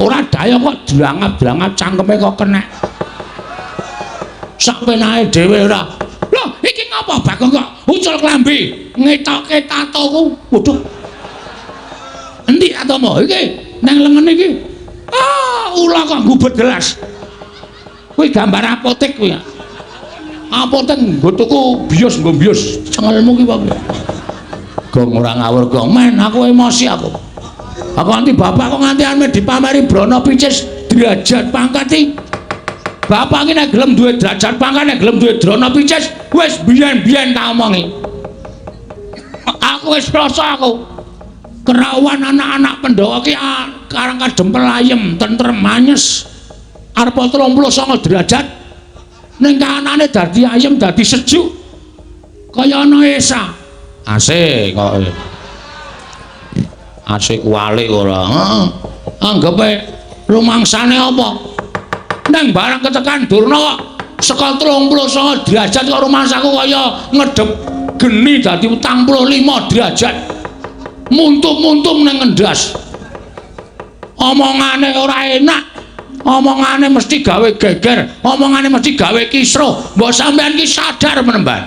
Ora daya kok drangap-drangap cangkeme kok kena. Sak penae dhewe ora. Lho, iki ngapa Bagong kok ucul klambi, ngetoke tatoku. Waduh. Endi tatomu iki? Nang lengen iki. Ula kok ngubet gelas. Kuwi gambar apotek kuwi. Apotek nggo tuku bios nggo bios. Cengelmu ki wae. Gong ora ngawur gong men aku emosi aku. Aku nanti bapak kok nganti ame dipameri Brono Picis derajat pangkat iki. Bapak iki nek gelem duwe derajat pangkat nek gelem duwe Brono Picis wis biyen-biyen tak omongi. Aku wis krasa aku. Kerawan anak-anak Pandhawa ki karang kadempel ayem, tentrem manyes. Arep 39 derajat. Ning kanane dadi ayem, dadi sejuk. Kaya ana Esa. Asik kok. Asik walik ora. Anggepe rumangsane apa? Nang barang ketekan Durna kok saka 39 derajat kok rumangsaku kaya ngedep geni dadi 45 derajat. Muntum-muntum nang ngendas. Omongane ora enak. Omongane mesti gawe geger, omongane mesti gawe kisruh. Mbok sampean ki sadar menemban.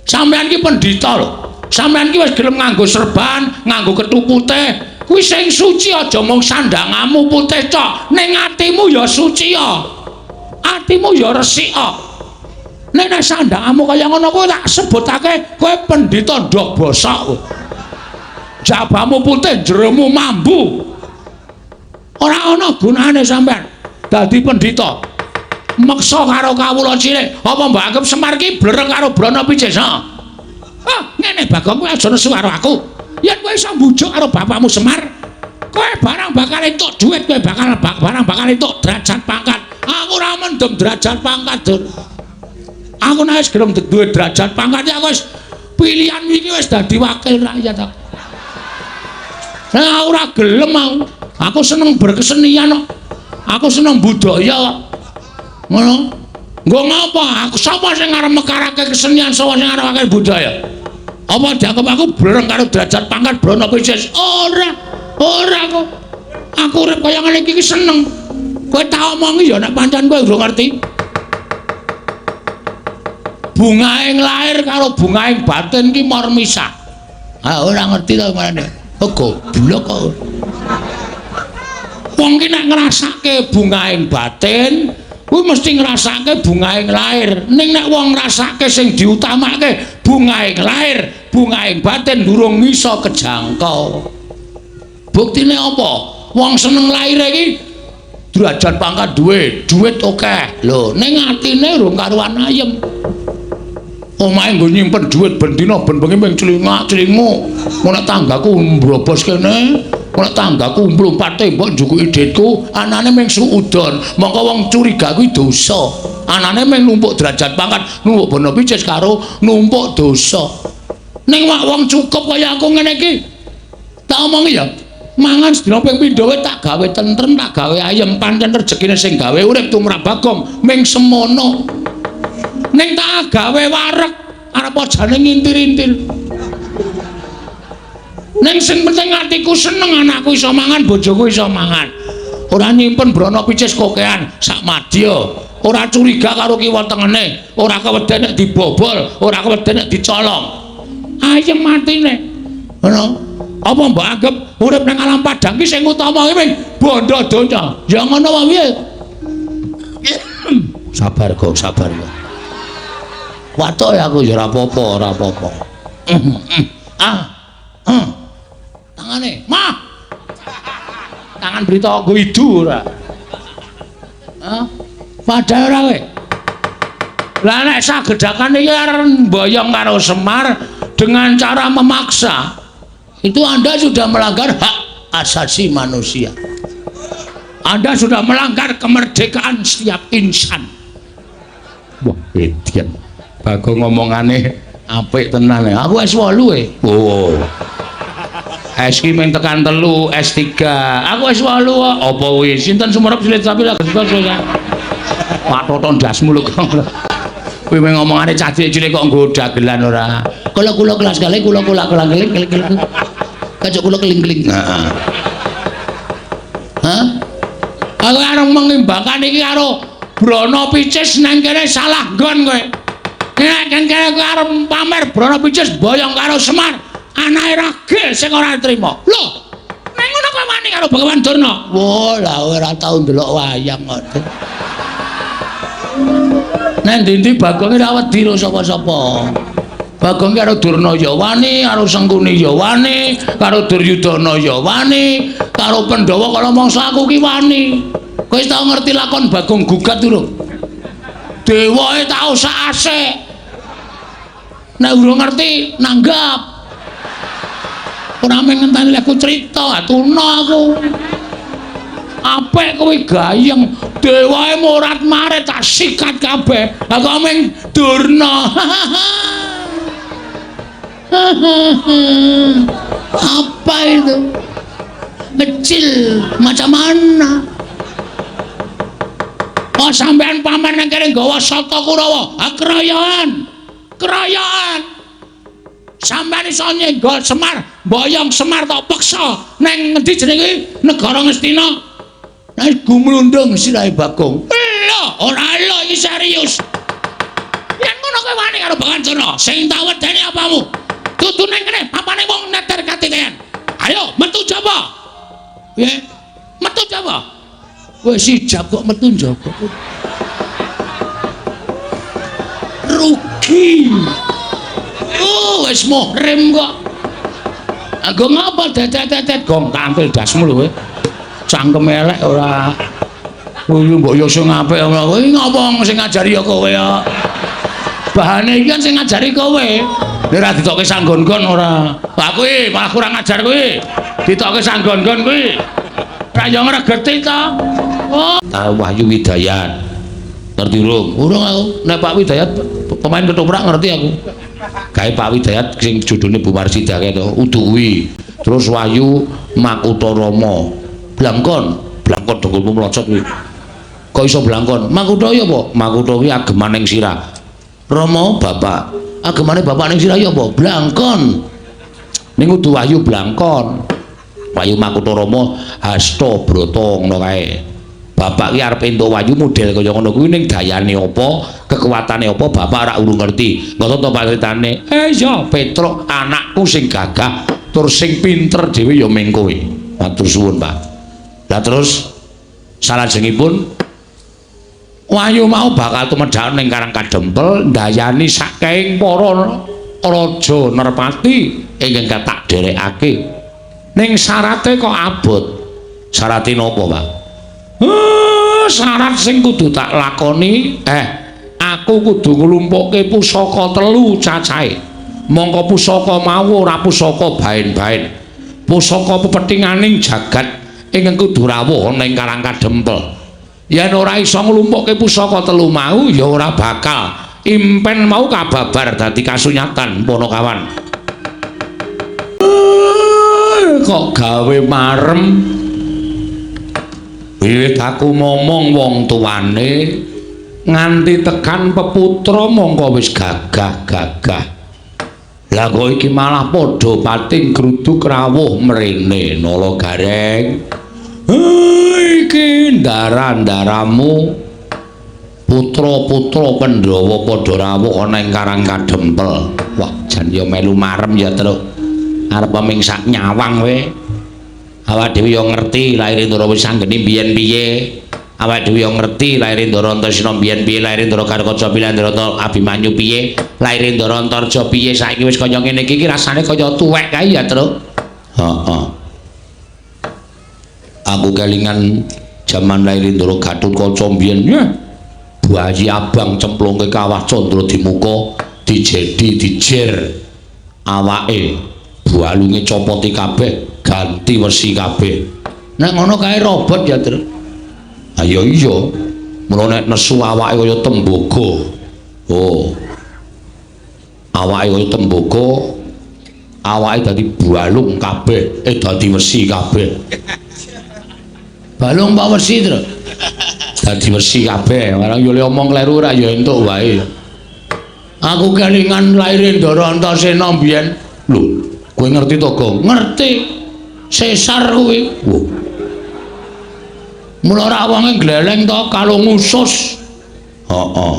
Sampean ki pendhita lho. Sampeyan ki wis gelem nganggo serban, nganggo kethu putih. Kuwi sing suci aja mung sandangamu putih tok, ning atimu ya suci ya. Atimu ya resik kok. Nek sandangamu kaya ngono kuwi tak sebutake kowe pendhita ndok bosok kowe. Jabamu putih, jeromu mambu. Ora ana gunane sampeyan dadi pendhita. Meksa karo kawula cilik, apa mbok anggap Semar ki blereng karo Brono Picis, ha? Ngene Bagong kowe aja nesu karo aku. Yen kowe iso mbujuk karo bapakmu Semar, kowe barang bakal entuk dhuwit, kowe barang bakal entuk derajat pangkat. Aku ora mendem derajat pangkat, Dur. Aku nek wis gelem duwe derajat pangkat ya wis pilihan iki wis dadi wakil rakyat aku. Saya ora gelem aku. Aku seneng berkesenian kok. Aku seneng budaya kok. Ngono. Nggo ngapa? Aku sapa sing arep mekarake kesenian, sapa sing arep akeh budaya? Apa dianggap aku blereng karo derajat pangkat Brono Picis? Ora kok. Aku urip kaya ngene iki seneng. Kowe tak omongi ya nek pancen kowe urung ngerti. Bungaing lahir karo bungaing batin ki mor misah. Ora ngerti to marane. Goblok kok. Wong ki nek ngrasake bungaing batin kuwi mesti ngrasake bungaing lahir. Ning nek wong ngrasake sing diutamake bungaing lahir, bungaing batin durung iso kejangkau. Buktine apa? Wong seneng lahir iki derajat pangkat duwe, duit akeh. Lho, ning atine urung karuan ayem. Omahe nggo nyimpen duit ben dina ben bengi ping celingak-celingmu. Nek tanggaku mbrobos kene, nek tanggaku mlumpat tembok njukuki dhitku, anane ming suudon. Mongko wong curiga kuwi dosa. Anane ming numpuk derajat pangkat, numpuk Brono Picis karo numpuk dosa. Ning wong cukup kaya aku ngene iki. Tak omongi ya, mangan sedina ping pindho tak gawe tentrem, tak gawe ayem, pancen rejekine sing gawe urip tumrap Bagong ming semono. Ning tak gawe wareg arep ajane ngintir-intir. Ning sing penting atiku seneng anakku iso mangan, bojoku iso mangan. Ora nyimpen Brono Picis kokean sak madya. Ora curiga karo kiwa tengene, ora keweden nek dibobol, ora keweden nek dicolong. Ayem matine. Ngono. Apa mbok anggap urip nang alam padang ki sing utama ki bondo donya? Ya ngono wae piye? Sabar kok, sabar kok. Watuk aku ya ora apa-apa, ora apa-apa. Tangane, mah. Tangan berita aku idu ora. Padha ora kowe. Lah nek sagedakan iki arep mboyong karo Semar dengan cara memaksa, itu Anda sudah melanggar hak asasi manusia. Anda sudah melanggar kemerdekaan setiap insan. Wah, edian. Bagong ngomongane apik tenan. Aku S8 Oh. S ki mung tekan 3, S3. Aku S8 kok. Apa kuwi? Sinten sumerep silit sapi lagi ya. Pak Toton dasmu lho. Kuwi mung ngomongane cah cilik kok nggo dagelan ora. Kula kelas kali kula keling. Kajak kula keling-keling. Hah? Aku arep mengimbangan iki karo Brana Picis nang kene salah nggon kowe. Nek kene kowe arep pamer Brana Picis boyong karo Semar, anake Rage sing ora trima. Lho, nek ngono kowe wani karo Begawan Durna. Wah, lah ora tau ndelok wayang kok. Nek ndi-ndi Bagong ora wedi karo sapa-sapa. Bagong karo Durna ya wani, karo Sengkuni ya wani, karo Duryudana ya wani, karo Pandhawa kala mangsa aku ki wani. Kowe wis tau ngerti lakon Bagong Gugat durung? Dewae tau sak asik. Nek urung ngerti nanggap. Ora mung ngenteni aku crita, tuna aku. Apik kowe gayeng, dewae morat-marit tak sikat kabeh. Lah kok mung Durna. Apa itu? Kecil macam mana? Oh sampean pamer nang kene nggawa Sata Kurawa. Kerayaan. Kerayaan. Sampean iso nyenggol Semar, boyong Semar tok peksa nang ngendi jenenge negara Ngastina. Nek gumlundung sirahe Bagong. Lho, ora lho iki serius. Yen ngono kowe wani karo Begawan Durna, sing tak wedeni apamu? Dudu nang kene, papane wong neter katiten. Ayo, metu jaba. Piye? Metu jaba. Wis sijab kok metu jaba. Rugi. Oh, wis muhrim kok. Anggo ngapa dedet-dedet gong tampil dasmu lho kowe. Cangkem elek ora. Kuwi mbok yo sing apik ora. Kowe ngapa sing ngajari ya kowe ya. Bahane iki kan sing ngajari kowe. Nek ora ditokke sanggon-gon ora. Lah kuwi malah kurang ajar kuwi. Ditokke sanggon-gon kuwi. Ora yo ngregeti ta. Oh, tahu Wahyu Widayat. Ngerti urung? Urung aku. Nek Pak Widayat pemain ketoprak ngerti aku. Gawe Pak Widayat sing judulnya Bu Marsida kae to. Udu kuwi. Terus Wahyu Makuta Rama. Blangkon dengkulmu mlocot kuwi. Kok iso blangkon? Makuta ya apa? Makuta kuwi agemaning sirah. Rama bapak. Agemane bapak ning sirah ya apa? Blangkon. Ning udu Wahyu blangkon. Wahyu Makuta Rama hasta brata ngono kae. Bapak ki arep entuk Wahyu model kaya ngono kuwi ning dayane apa, kekuatane apa bapak ora urung ngerti. Ngono to paritane. Iya, Petruk anakku sing gagah tur sing pinter dhewe ya ming kowe. Matur suwun, Pak. Lah terus salajengipun Wahyu mau bakal tumedhak ning Karang Kadempel ndayani saking para raja Nerpati ingkang tak derekake. Ning syarate kok abot. Syarate napa, Pak? Syarat sing kudu tak lakoni, aku kudu nglumpukke pusaka 3 cacahe. Mongko pusaka mau ora pusaka baen-baen. Pusaka pepethinganing jagat ingkang kudu rawuh ning Karang Kadempel. Yen ora iso nglumpukke pusaka 3 mau ya ora bakal impen mau kababar dadi kasunyatan Ponokawan. Kok gawe marem. Wiwit aku ngomong wong tuane nganti tekan peputra mongko wis gagah-gagah. Lah kok iki malah padha pating gruduk rawuh mrene Nalagareng. Iki ndara-ndaramu putra-putra Pandhawa padha rawuh ana ing Karang Kadempel. Wah, jan ya melu marem ya, Truk. Arep ming sak nyawang kowe. Awak dhewe yo ngerti lair Ndara Wisanggeni biyen piye. Awak dhewe yo ngerti lair Ndara Antaséna biyen piye, lair Ndara Karkaca piye, Ndara Abimanyu piye, lair Ndara Antarja piye. Saiki wis kaya ngene iki rasane kaya tuwek kae ya, Truk. Heeh. Aku kelingan jaman lair Ndara Gatotkaca biyen. Bayi abang cemplungke kawah Candra Dimuka dijedi dijer awake. Bualunge copoti kabeh, ganti wesi kabeh. Nek ngono kae robot ya, Tru. Ha ya iya. Mula nek nesu awake kaya tembaga. Oh. Awake kaya tembaga, awake dadi bualung kabeh, dadi wesi kabeh. Balung pak wesi, Tru. Dadi wesi kabeh. Barang yo le omong kleru ora ya entuk wae. Aku kelingan lair Ndara Antaséna biyen. Lho, kowe ngerti to, Gong? Ngerti. Sesar kuwi. Mula ora wonge gleleng to kalung usus. Heeh.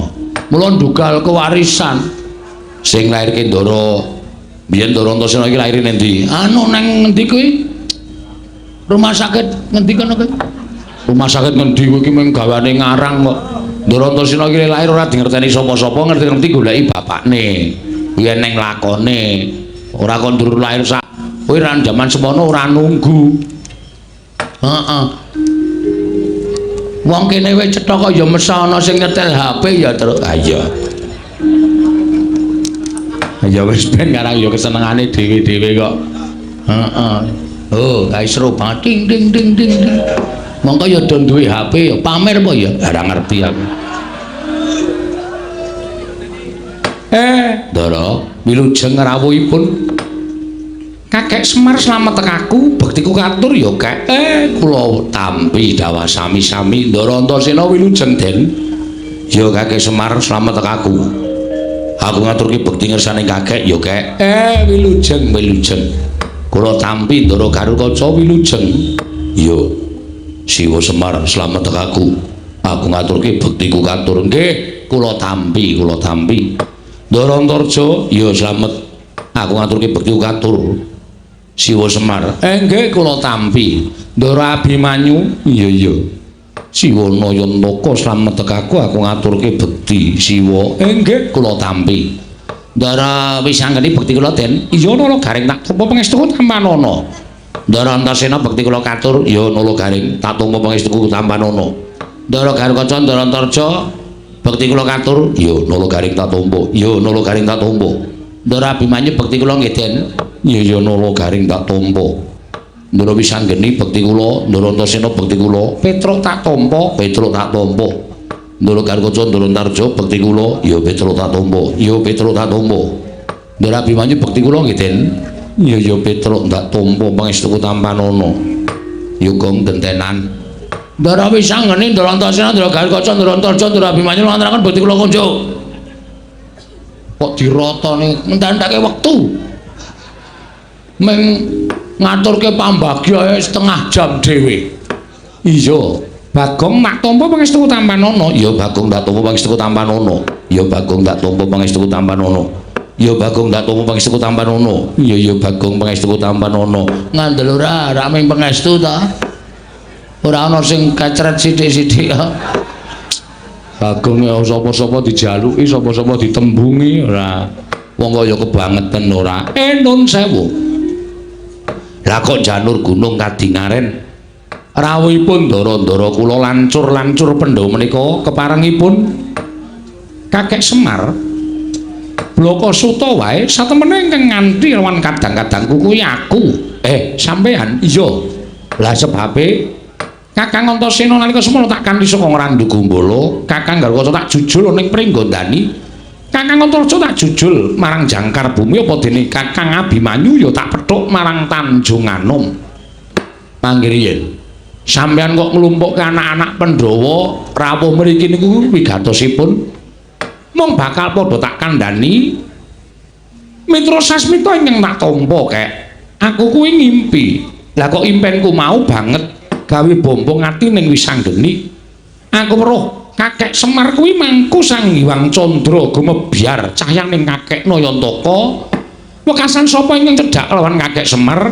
Mula ndugal kewarisan. Sing lairke Ndara biyen Ndara Antasena iki lair endi? Anu nang ngendi kuwi? Rumah sakit ngendi kono kuwi? Rumah sakit ngendi kuwi iki mung gawane ngarang kok. Ndara Antasena iki lair ora dingerteni sapa-sapa, ngerti-ngerti goleki bapakne. Kuwi neng lakone. Ora kon durung lair sak. Kuwi ran jaman semono ora nunggu. Heeh. Wong kene wis cetha kok ya mesana sing nyetel HP ya terus. Ha iya. Ya wis ben karang ya kesenengane dhewe-dhewe kok. Heeh. Oh, Kaisro ting ding ding ding. Mongko ya do duwe HP ya pamer apa ya? Ora ngerti aku. Ndara, wilujeng rawuhipun. Kakek Semar slamet tekaku, bektiku katur ya, Kek. Kula tampi dawa sami-sami Ndara Antasena wilujeng, Den. Ya Kakek Semar slamet tekaku. Aku ngaturke bekti ngersane Kakek ya, Kek. Wilujeng, wilujeng. Kula tampi Ndara Garukaca wilujeng. Ya. Siwa Semar slamet tekaku. Aku ngaturke bektiku katur. Nggih, kula tampi, kula tampi. Ndara Antarja ya slamet. Aku ngaturke bektiku katur. Siwa Semar. Nggih kula tampi. Ndara Abimanyu. Iya. Siwa Nayantaka slamet tekaku aku ngaturke bekti. Siwa. Nggih kula tampi. Ndara Wisanggeni bekti kula Den. Iya nala garing tak tampa pangestuku tampanana. Ndara Antasena bekti kula katur. Ya nala garing tak tampa pangestuku tampanana. Ndara Garukaca Ndara Antarja bekti kula katur. Ya nala garing tak tampa. Ya nala garing tak tampa. Ndara Abimanyu bekti kula nggih Den. Ya nala garing tak tampa. Ndara Wisanggeni bekti kula, Ndara Antasena bekti kula, Petruk tak tampa, Petruk tak tampa. Ndara Garukaca Ndara Antarja bekti kula, ya Petruk tak tampa, ya Petruk tak tampa. Ndara Abimanyu bekti kula nggih Den. Ya Petruk tak tampa pangestuku tampanana. Ya gong gentenan. Ndara Wisanggeni Ndara Antasena Ndara Garukaca Ndara Antarja Ndara Abimanyu ngaturaken bekti kula kunjuk. Kok dirotone ngendhandake wektu. Meng ngaturke pambagya setengah jam dhewe. Iya, Bagong tak tampa pangestuku tampanana. Ya Bagong tak tampa pangestuku tampanana. Ya Bagong tak tampa pangestuku tampanana. Ya Bagong tak tampa pangestuku tampanana. Ya Bagong pangestuku tampanana. Ngandel ora ming pangestu ta? Ora ana sing kecret sithik-sithik. Bagong ya sapa-sapa dijaluki, sapa-sapa ditembungi ora. Wong kaya kebangetan ora. Nun sewu. Lah kok janur gunung kadingaren rawuhipun Ndara-ndara kula lancur-lancur Pandhawa menika keparengipun Kakek Semar Blaka Suta wae satemene ingkang nganti lawan kadang-kadangku kuwi aku. Sampean iya. Lah sebabe Kakang Antasena nalika semana tak kanthi saka Ngrandu Gombala, Kakang Garukaca tak jujul ning Pringgondani. Kakang Antarja tak jujul marang Jangkar Bumi apa dene Kakang Abimanyu ya tak pethuk marang Tanjung Anom. Panggriyen. Sampeyan kok nglumpukke anak-anak Pandhawa rawuh mriki niku wigatosipun mung bakal padha tak kandhani Mitra Sasmita ingkang tak tampa, Kek. Aku kuwi ngimpi. Lah kok impenku mau banget gawe bombong ati ning Wisanggeni. Aku weruh Kakek Semar kuwi mangku Sang Hyang Candra gumebyar cahyaning Kakek Nayantaka. Wekasan sapa ingkang cedhak lawan Kakek Semar?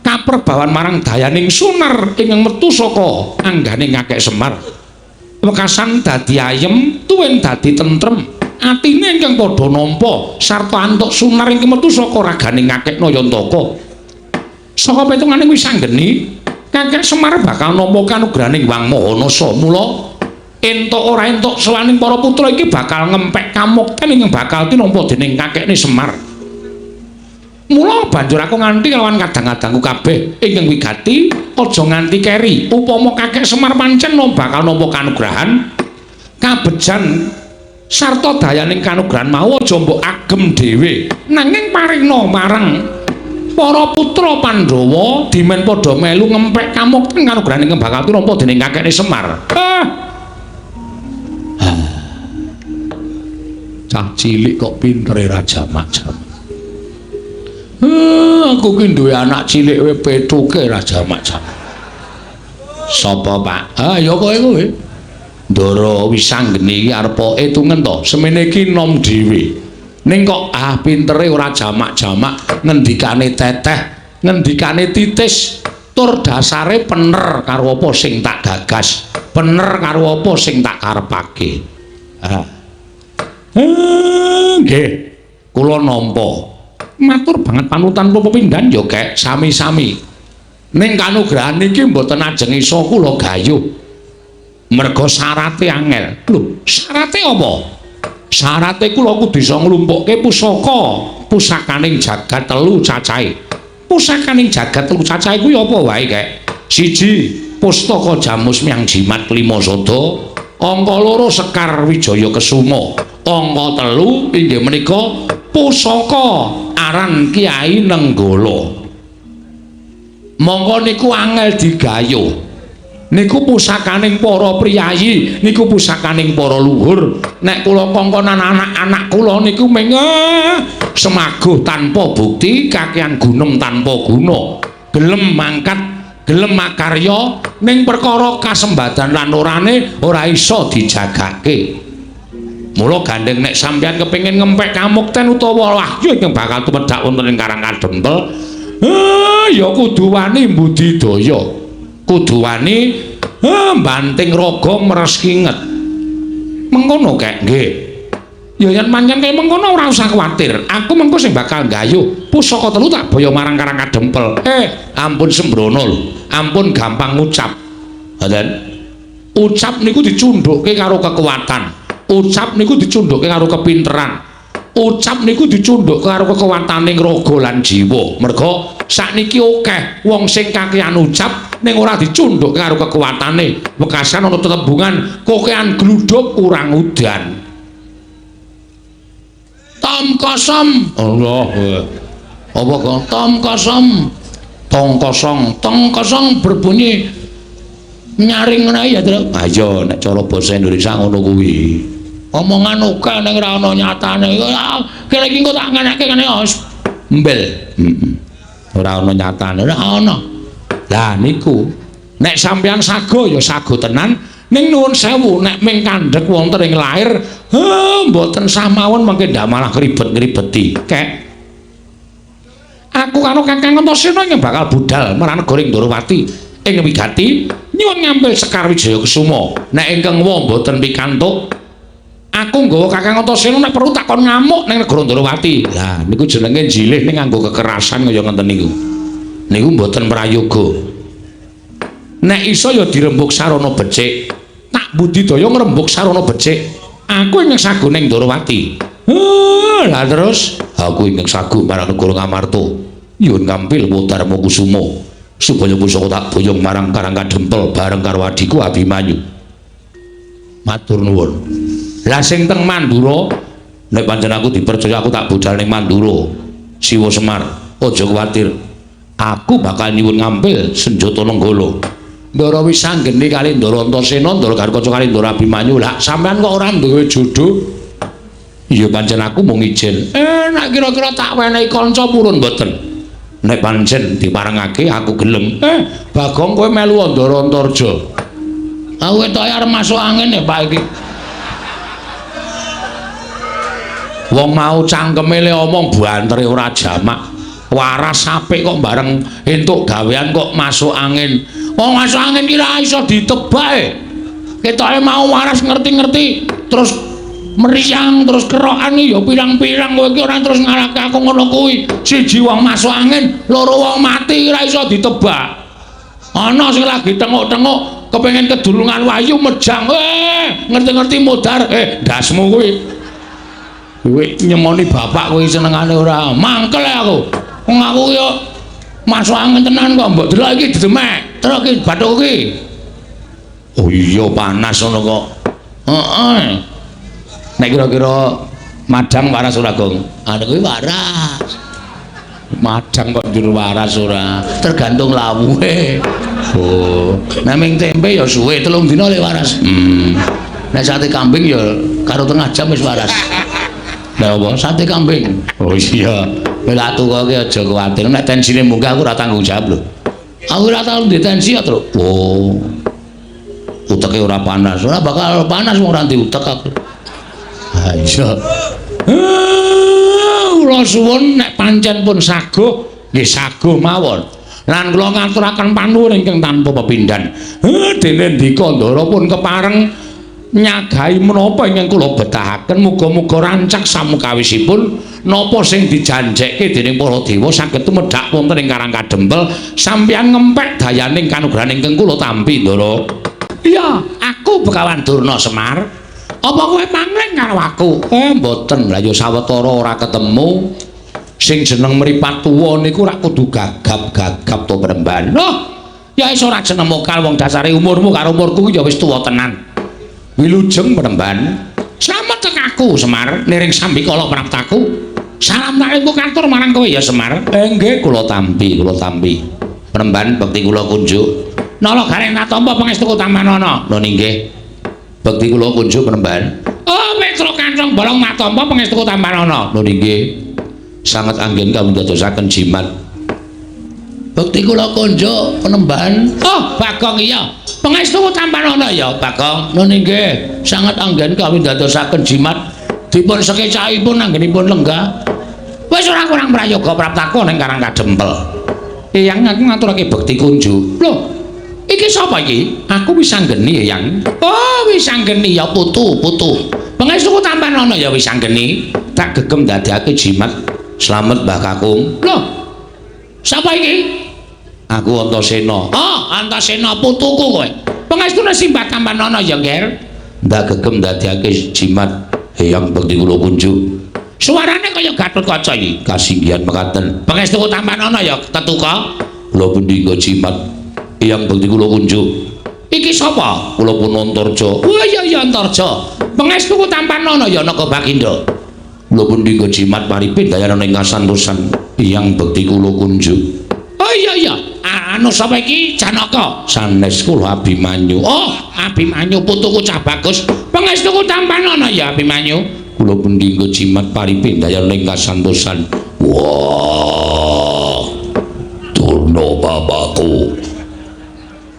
Kaperbawan marang dayaning sunar ingkang metu saka angganing Kakek Semar. Wekasan dadi ayem, tuwin dadi tentrem. Atine ingkang padha nampa sarta antuk sunar ingkang metu saka raganing Kakek Nayantaka. Saka petunganing Wisanggeni, Kakek Semar bakal nampa kanugrahaning Wang Mahanasa. Mula entuk ora entuk sawaning para putra iki bakal ngempek kamukten ingkang bakal tinampa dening kakekne Semar. Mula banjur aku nganti lawan kadang-kadangku kabeh ingkang wigati aja nganti keri. Upama Kakek Semar pancen bakal nampa kanugrahan kabejan sarta dayaning kanugrahan mau aja mbok agem dhewe, nanging paringna marang para putra Pandhawa dimen padha melu ngempek kamukten kanugrahan ingkang bakal tinampa dening kakekne Semar. Cah cilik kok pintere Raja Majam. Aku ki duwe anak cilik wae petuke Raja Majam. Sapa, Pak? Ah, ya kowe kuwi. Ndara Wisanggeni iki arepe tungen to. Semene iki nom dhewe. Ning kok pintere ora jamak-jamak, ngendikane teteh, ngendikane titis, tur dasare bener karo apa sing tak gagas, bener karo apa sing tak karepake. Nggih, kula nampa. Matur banget panutan kula pepindhan ya kek sami-sami. Ning kanugrahan iki mboten ajeng isa kula gayuh. Merga syarate angel. Lho, syarate apa? Syarate kula kudu iso nglumpukke pusakaning jagat telu cacahe. Pusakaning jagat telu cacahe kuwi apa wae kek? 1 Pustaka Jamus Miang Jimat Lima Sada, angka 2 Sekar Wijaya Kesuma, angka 3 inggih menika pusaka aran Kiai Nenggala. Monggo niku angel digayuh. Niku pusakaning para priyayi, niku pusakaning para luhur. Nek kula kongkonan anak-anak kula niku mung semaguh tanpa bukti, kakehan gunung tanpa guna. Gelem mangkat, gelem makarya ning perkara kasembadan lan orane ora iso dijagake. Mula gandeng nek sampeyan kepengin ngempek kamukten utawa wahyu ingkang bakal tumedhak wonten ing Karang Kadempel, ya kudu wani mbudidaya. Kudu wani banting raga meres kinget. Mengkono kek nggih. Ya yen pancen kaya mengkono ora usah kuwatir. Aku mengko sing bakal gayuh pusaka 3 tak boyo marang Karang Kadempel. Ampun sembrono lho. Ampun gampang ngucap. Ngoten. Ucap niku dicundhukke karo kekuatan. Ucap niku dicundhukke karo kepinteran. Ucap niku dicundhukke karo kekuwataning raga lan jiwa. Merga sakniki akeh wong sing kakehan ucap ning ora dicundhukke karo kekuwatane. Wekasan ana tetembungan kokehan gluduk kurang udan. Tom kosong. Allah. Apa kok tom kosong? Tong kosong, tong kosong berbunyi nyaring ngene ya, Tru. Ayo nek cara basa Indonesia ngono kuwi. Omongan oke ning ora ana nyatane. Kene iki engko tak ngenekke kene mbel. Ora ana nyatane, ora ana. Lah niku nek sampeyan sago ya sago tenan, ning nuwun sewu nek ming kandhek wonten ing lair, mboten sah mawon mengke ndak malah ribet-ribeti. Kek aku karo Kakang Antasena yang bakal budal marang negara Ndorowati ing wigati nyuwun ngambil Sekar Wijaya Kesuma. Nek ingkang wa mboten pikantuk, aku nggawa Kakang Antasena nek perlu takon ngamuk ning negara Ndorowati. Lah niku jenenge jilih ning nganggo kekerasan kaya ngoten niku. Niku mboten prayoga. Nek iso ya dirembuk sarana becik. Tak budidaya ngrembuk sarana becik. Aku ingkang sagu ning Ndorowati. Lah terus aku ingkang sagu marang negara Ngamarta. Nyuwun ngampil Darma Kusuma supaya pusaka tak boyong marang Karang Kadempel bareng karo adhiku Abimanyu. Matur nuwun. Lah sing teng Mandura nek pancen aku dipercaya aku tak budal ning Mandura. Siwa Semar, aja kuwatir. Aku bakal nyuwun ngampil senjata Nenggala. Ndara Wisanggeni kali Ndara Antasena, Ndara Garkaca kali Ndara Abimanyu. Lah sampean kok ora duwe jodoh? Iya pancen aku mung ijin. Nek kira-kira tak wenehi kanca purun mboten. Nek pancen diparengake aku gelem. Bagong kowe melu Ndara Antarja. Aku ketoke arep masuk angin ya Pak iki. Wong mau cangkeme le omong bantere ora jamak. Waras apik kok bareng entuk gawean kok masuk angin. Wong masuk angin ki ra iso ditebak. Ketoke mau waras ngerti-ngerti terus meriang terus kerokan ya pirang-pirang kowe iki ora terus ngarake aku ngono kuwi. Siji wong masuk angin, loro wong mati ora iso ditebak. Ana sing lagi tengok-tengok kepengin kedulungan wayu mejang. Ngerti-ngerti modar. Dasmu kuwi. Kowe nyemoni bapak kowe senengane ora. Mangkel aku. Wong aku ya masuk angin tenan kok mbok delok iki didemek. Terus iki bathuk iki. Oh iya panas ngono kok. Heeh. Nek kira-kira madang waras ora, Gong? Ana kuwi waras. Madang kok njur waras ora. Tergantung lawuhe. Oh, nek ming tempe ya suwe 3 dina le waras. Nek sate kambing ya karo tengah jam wis waras. Lah apa? Sate kambing. Oh iya. Lah tukoke aja kuwatir. Nek tensine munggah aku ora tanggung jawab lho. Aku ora tau ndek tensi ya, Tru. Oh. uteke ora panas. Ora bakal panas wong ora diutek aku. Ha iya. Kula suwun nek pancen pun saguh, nggih saguh mawon. Lan kula ngaturaken panuwun ingkang tanpa pepindhan. Dene ndika Ndara pun kepareng nyagahi menapa ingkang kula betahaken, muga-muga rancak samukawisipun napa sing dijanjekke dening para dewa saged tumedhak wonten ing Karang Kadempel sampeyan ngempek dayaning kanugrahan ingkang kula tampi Ndara. Iya, aku Begawan Durna Semar. Apa kowe mangling karo aku? Mboten, lha ya sawetara ora ketemu. Sing jeneng mripat tuwa niku rak kudu gagap-gagap to Premban. Loh, ya wis ora jeneng mokal wong dasare umurmu karo umurku ya wis tuwa tenan. Wilujeng Premban. Slamet tek aku Semar, niring sambikala praptaku. Salam tak engko katur marang kowe ya Semar. Nggih kula tampi, kula tampi. Premban bekti kula kunjuk. Nala gareng natampa pangestuku Tamanana. Lho nggih. Bekti kula kunjuk Premban. Oh, Petro Kancong bolong natampa pangestuku Tamanana. Lho nggih. Sangat anggen kami dadosaken jimat. Bekti kula kunjuk Penemban. Oh, Bagong iya. Pangestuku Tamanana ya, Bagong. Lho nggih, sangat anggen kami dadosaken jimat. Dipun sekecahipun anggenipun lenggah. Wis ora kurang prayoga praptaku ning Karang Kadempel. Eyang aku ngaturake bekti kunjuk. Lho, iki sapa iki? Aku wis anggeni, Eyang. Oh, wis anggeni ya putu. Pangestuku Tamanana ya wis anggeni. Tak gegem dadekake jimat. Slamet Mbah Kakung. Loh, sapa iki? Aku Antasena. Oh, Antasena putuku kowe. Pangestune Simbah Tamanana ya, Nger. Ndak gegem dadekake jimat Eyang bekti kula kunjuk. Suarane kaya Gatotkaca iki. Kasinggihan mekaten. Pangestuku Tamanana ya tetuka. Kula pendika jimat Eyang bekti kula kunjuk. Iki sapa? Kula pun Antarja. Oh iya Antarja. Pangestuku Tamanana ya Naka Baginda. Kula pendika jimat paripin dayanan ing kasantosan Eyang bekti kula kunjuk. Oh iya anu sapa iki Janaka? Sanes kula Abimanyu. Oh, Abimanyu putuku cah bagus. Pangestuku Tamanana ya Abimanyu. Kula pendika jimat paripin dayanan ing kasantosan. Wah. Durna bapakku.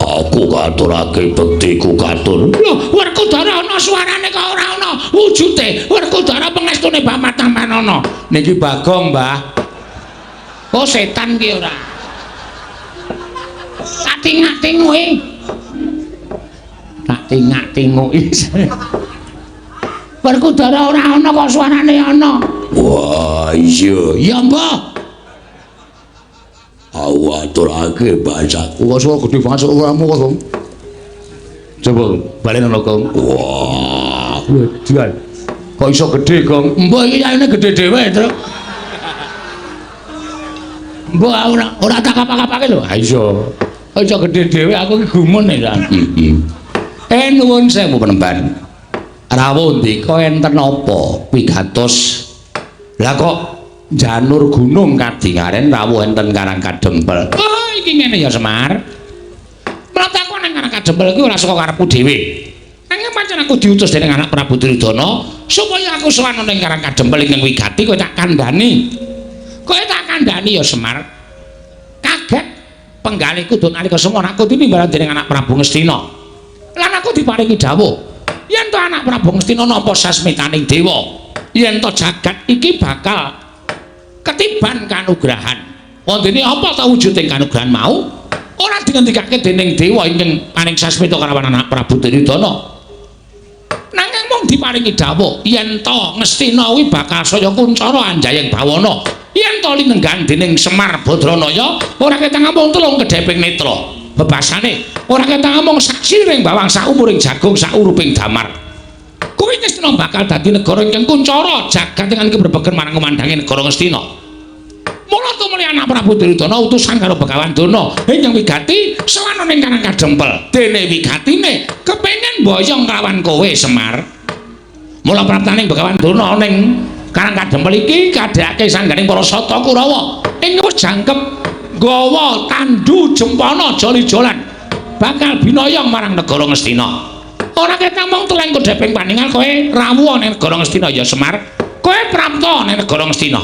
Aku katurake bektiku katur. Lho, Werkudara ana suarane kok ora ana wujude. Werkudara pangestune Mbah Tamanana. Niki Bagong, Mbah. Oh, setan ki ora. Kating-katinguke. Kating-katinguke. Werkudara ora ana kok suarane ana. Wah, iya. Ya, Mbah. Awaturake bahasaku kok suara gede banget suaramu kok Gong. Coba balen ana Gong. Wah, jual. Kok iso gede Gong? Mbok iki yaine gede dhewe, Truk. Mbok ora tak apa-apake lho. Ha iso. Kok iso gede dhewe aku iki gumun ya. Nuwun sewu Penemban. Rawuh ndika enten apa pigatos? Lah kok Janur gunung kadingaren rawuh enten Karang Kadempel. Oh, iki ngene ya Semar. Mlataku nang Karang Kadempel iki ora saka karepku dhewe. Nanging pancen aku diutus dening anak Prabu Duryudana supaya aku sowan ning Karang Kadempel ingkang wigati kowe tak kandhani. Kowe tak kandhani ya Semar. Kaget penggalihku dun nalika semana aku tinimbalan dening anak Prabu Ngastina. Lan aku diparingi dawuh yen to anak Prabu Ngastina nampa sasmitaning dewa, yen to jagat iki bakal ketiban kanugrahan. Wondene apa ta wujuding kanugrahan mau? Ora dingendikake dening dewa ingkang paring sasmita kalawan anak Prabu Duryudana. Nanging mung diparingi dawuh yen to Ngastina kuwi bakal saya kuncara anjayeng bawana. Yen to linenggan dening Semar Badranaya ora ketang mung tulung kedheping netra. Bebasane ora ketang mung saksi ring bawang saumuring jagung sauruping damar. Kuwi Ngastina bakal dadi negara ingkang kuncara jagat dengan keberbeken marang kumandange negara Ngastina. Mula tumuli anak Prabu Duryudana utusan karo Begawan Durna ingkang wigati sowan ning Karang Kadempel. Dene wigatine kepengin boyong kelawan kowe Semar. Mula praptaning Begawan Durna ning Karang Kadempel iki kadhake sangganing para Sata Kurawa ing wis jangkep nggawa tandu jempana joli-jolan bakal binoyong marang negara Ngastina. Ora ketang mung teleng kedheping paningal kowe rawuh ning negara Ngastina ya Semar. Kowe prapta ning negara Ngastina.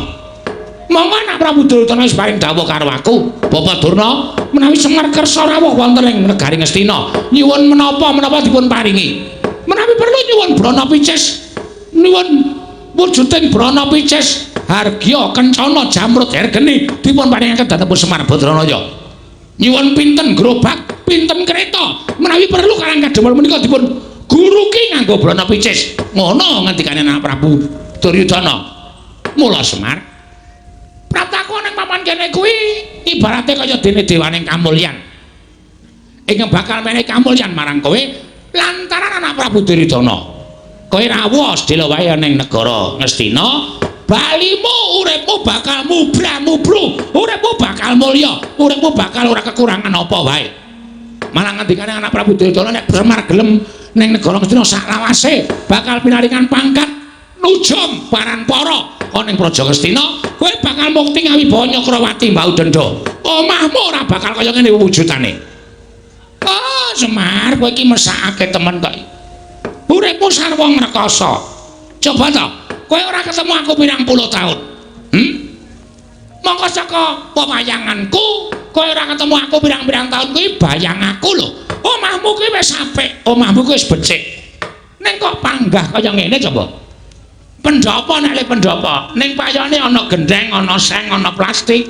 Monggo anak Prabu Duryudana wis paring dawuh karo aku, Bapak Durna, menawi Semar kersa rawuh wonten ing negari Ngastina, nyuwun menapa dipun paringi. Menawi perlu nyuwun brana picis, nyuwun wujuding brana picis, hargya kencana jamrut hergeni dipun paringaken dhateng Semar Badranaya. Nyuwun pinten gerobak, pinten kereta, menawi perlu karang kadamel menika dipun guruki nganggo brana picis. Ngono ngendikane anak Prabu Duryudana. Mula Semar prataku ning papan kene kuwi ibarate kaya dene dewaning kamulyan. Ingkang bakal menehi kamulyan marang kowe lantaran anak Prabu Duryudana. Kowe rawuh sedhela wae ning negara Ngastina, balimu uripmu bakal mubra-mubru, uripmu bakal mulya, uripmu bakal ora kekurangan apa wae. Malah ngendikane anak Prabu Duryudana nek Semar gelem ning negara Ngastina sak lawase bakal pinaringan pangkat nujum paranpara ana ing Praja Ngastina, kowe bakal mukti ngawibawa Nyakrawati Mbau Denda. Omahmu ora bakal kaya ngene wujudane. Oh, Semar, kowe iki mesakake temen kok. Uripmu sarwa ngrekasa. Coba to, kowe ora ketemu aku pirang puluh taun. Mongko saka pewayanganku, kowe ora ketemu aku pirang-pirang taun kuwi bayang aku lho. Omahmu kuwi wis apik, omahmu kuwi wis becik. Ning kok panggah kaya ngene coba. Pendopo nek le pendopo, ning payone ana gendeng, ana seng, ana plastik.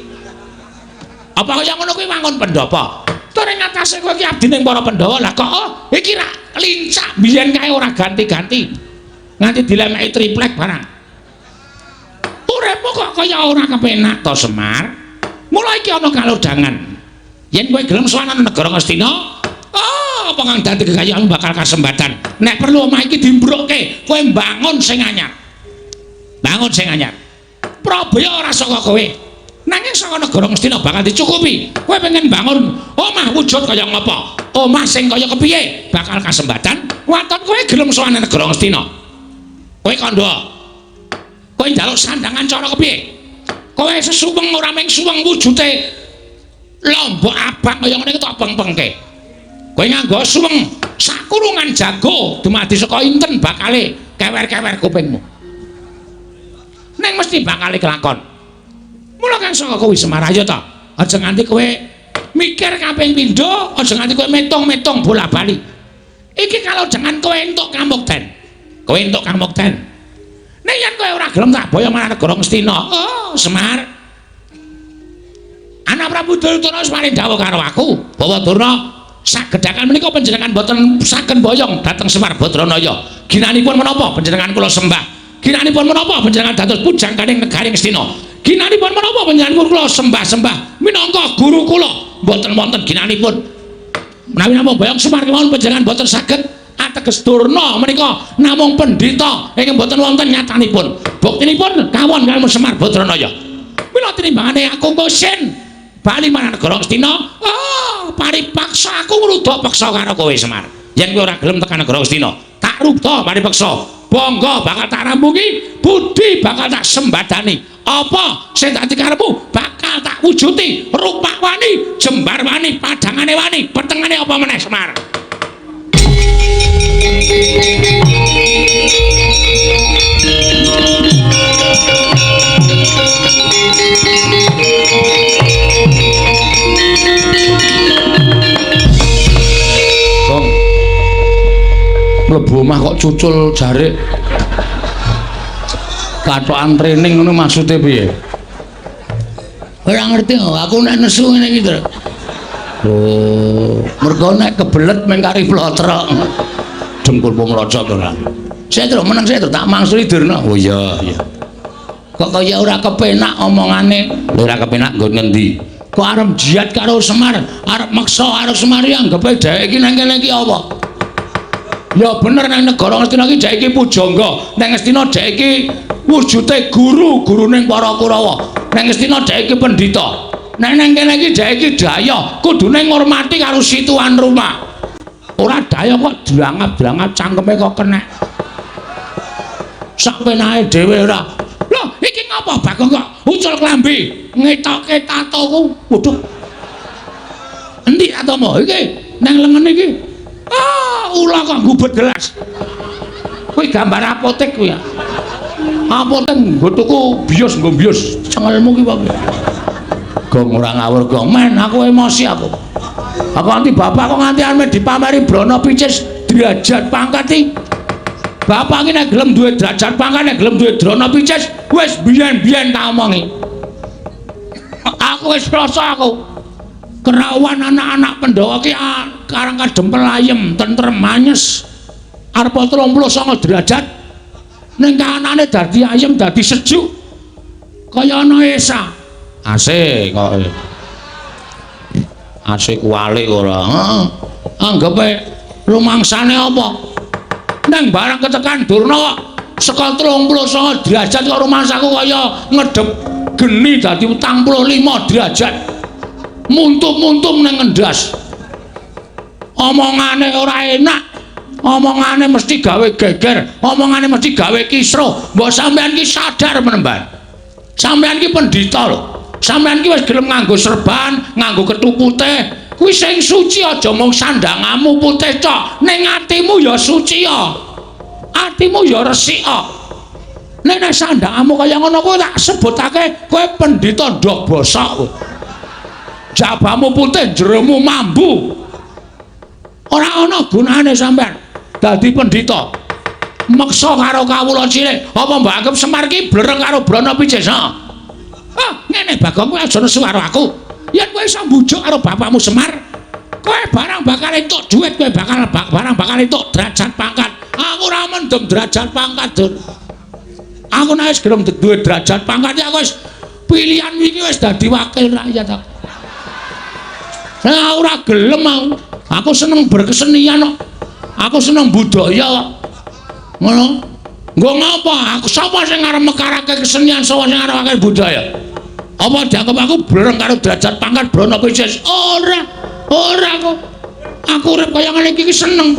Apa kaya ngono kuwi wangun pendopo? Tur ing atase kowe iki abdi ning para Pandhawa, lah kok iki ra lincak biyen kae ora ganti-ganti. Nganti dilemeki triplek barang. Uripmu kok kaya ora kepenak to, Semar? Mula iki ana kalodhangan. Yen kowe gelem sowan negara Ngastina, apa kang dadi kekayaanmu bakal kasembatan. Nek perlu omah iki dimbrokke, kowe mbangun sing anyar. Bangun sing anyar. Prabaya ora saka kowe. Nanging saka negara Ngastina bakal dicukupi. Kowe pengen bangun omah wujud kaya ngapa? Omah sing kaya kepiye? Bakal kasembatan. Waton kowe gelem sowan negara Ngastina. Kowe kandha. Kowe njaluk sandangan cara kepiye? Kowe sesuweng ora mung suweng wujude lombok abang kaya ngene tok peng-pengke. Kowe nganggo suweng sakurungan jago dumadi saka inten bakale kewer-kewer kupingmu. Neng mesti bakal kelakon. Mula kan saka kowe Semar ayo ta. Aja nganti kowe mikir kaping pindho, aja nganti kowe metung-metung bola-bali. Iki kalau jangan kowe entuk kamukten. Kowe entuk kamukten. Nek yen kowe ora gelem tak boyo marang negara Ngastina. Oh, Semar. Anak Prabu Duryudana wis paring dawuh karo aku, Bapak Durna, sagedhakan menika panjenengan boten saged boyong dhateng Semar Badranaya. Ginanipun menapa panjenengan kula sembah? Ginanipun menapa panjenengan dados pujang kaning negari Ngastina? Ginanipun menapa panjenengan kula sembah-sembah minangka guru kula? Mboten wonten ginanipun. Menawi namung boyong Semar kemawon panjenengan boten saged ateges Durna menika namung pendhita ingkang boten wonten nyatanipun. Buktinipun kawon kaliyan Semar Badranaya. Mila tinimbangane aku kosin bali marang negara Ngastina, paripaksa aku ngruda peksa karo kowe Semar. Yen kowe ora gelem tekan negara Ngastina, tak ruda paripaksa. Bangga bakal tak rampungi, budi bakal tak sembadani. Apa sing dadi karepmu bakal tak wujuti. Rupak wani, jembar wani, padangane wani, petengane apa meneh Semar. Mlebu omah kok cucul jarik katokan training ngono maksude piye? Ora ngerti aku nek nesu ngene iki to. Oh, mergo nek kebelet meng kari plotrok. Dengkulmu mlocot ora. Saya terus meneng saya terus tak mangsuli Durna. Oh iya, iya. Kok kaya ora kepenak omongane. Ora kepenak nggon ngendi? Kok arep jiat karo Semar, arep maksa karo Semar ya anggape dhek iki nang kene iki apa? Ya bener nang negara Ngastina iki dhek iki pujangga. Nang Ngastina dhek iki wujude guru ning para Kurawa. Nang Ngastina dhek iki pendhita. Nek nang kene iki dhek iki daya, kudune ngurmati karo situan rumah. Ora daya kok drangap-drangap cangkeme kok kenek. Sak penake dhewe ora. Lho, iki ngapa Bagong kok ucul klambi, ngetoke tatoku. Waduh. Endi tatomu iki? Nang lengen iki. Ula kok gubet gelas. Kuwi gambar apotek kuwi ya. Apotek nggo tuku bios, nggo bios. cengelmu ki wae. Gong ora ngawur gong men aku emosi aku. Aku nganti bapak kok nganti ame dipameri Brana Picis derajat pangkat iki. Bapak iki nek gelem duwe derajat pangkat nek gelem duwe Brana Picis wis biyen-biyen tak omongi. Aku wis krasa aku. Kerawan anak-anak Pandhawa ki karang kadempel ayem, tentrem manyes. Arep 39 derajat. Ning kanane dadi ayem, dadi sejuk. Kaya ana Esa. Asik kok. Asik walik ora. Heeh. Anggepe rumangsane apa? Nang barang ketekan Durna kok saka 39 derajat kok rumangsaku kaya ngedep geni dadi 45 derajat. Muntum-muntum nang ngendas. Omongane ora enak. Omongane mesti gawe geger, omongane mesti gawe kisruh. Mbok sampean ki sadar menemban. Sampean ki pendhita lho. Sampean ki wis gelem nganggo serban, nganggo kethu putih. Kuwi sing suci aja mung sandangamu putih tok, ning atimu ya suci ya. Atimu ya resik kok. Nek sandangamu kaya ngono kuwi tak sebutake kowe pendhita ndok bosok kowe. Jabamu putih, jeromu mambu. Ora ana gunane sampean dadi pendhita. Meksa karo kawula cilik, apa mbok anggap Semar ki blereng karo Brana Picis? Ah, ngene Bagong kowe aja nesu karo aku. Yen kowe iso mbujuk karo bapakmu Semar, kowe barang bakal entuk dhuwit, kowe barang bakal entuk derajat pangkat. Aku ora mendem derajat pangkat, Dur. Aku nek wis gelem duwe derajat pangkat ya aku wis pilihan iki wis dadi wakil rakyat aku. Nah, ora gelem aku. Aku seneng berkesenian kok. Aku seneng budaya kok. Ngono. Nggo ngapa? Aku sapa sing arep mekarake kesenian, sapa sing arep akeh budaya? Apa dianggap aku blereng karo derajat pangkat Brana Picis? Ora kok. Aku urip kaya ngene iki seneng.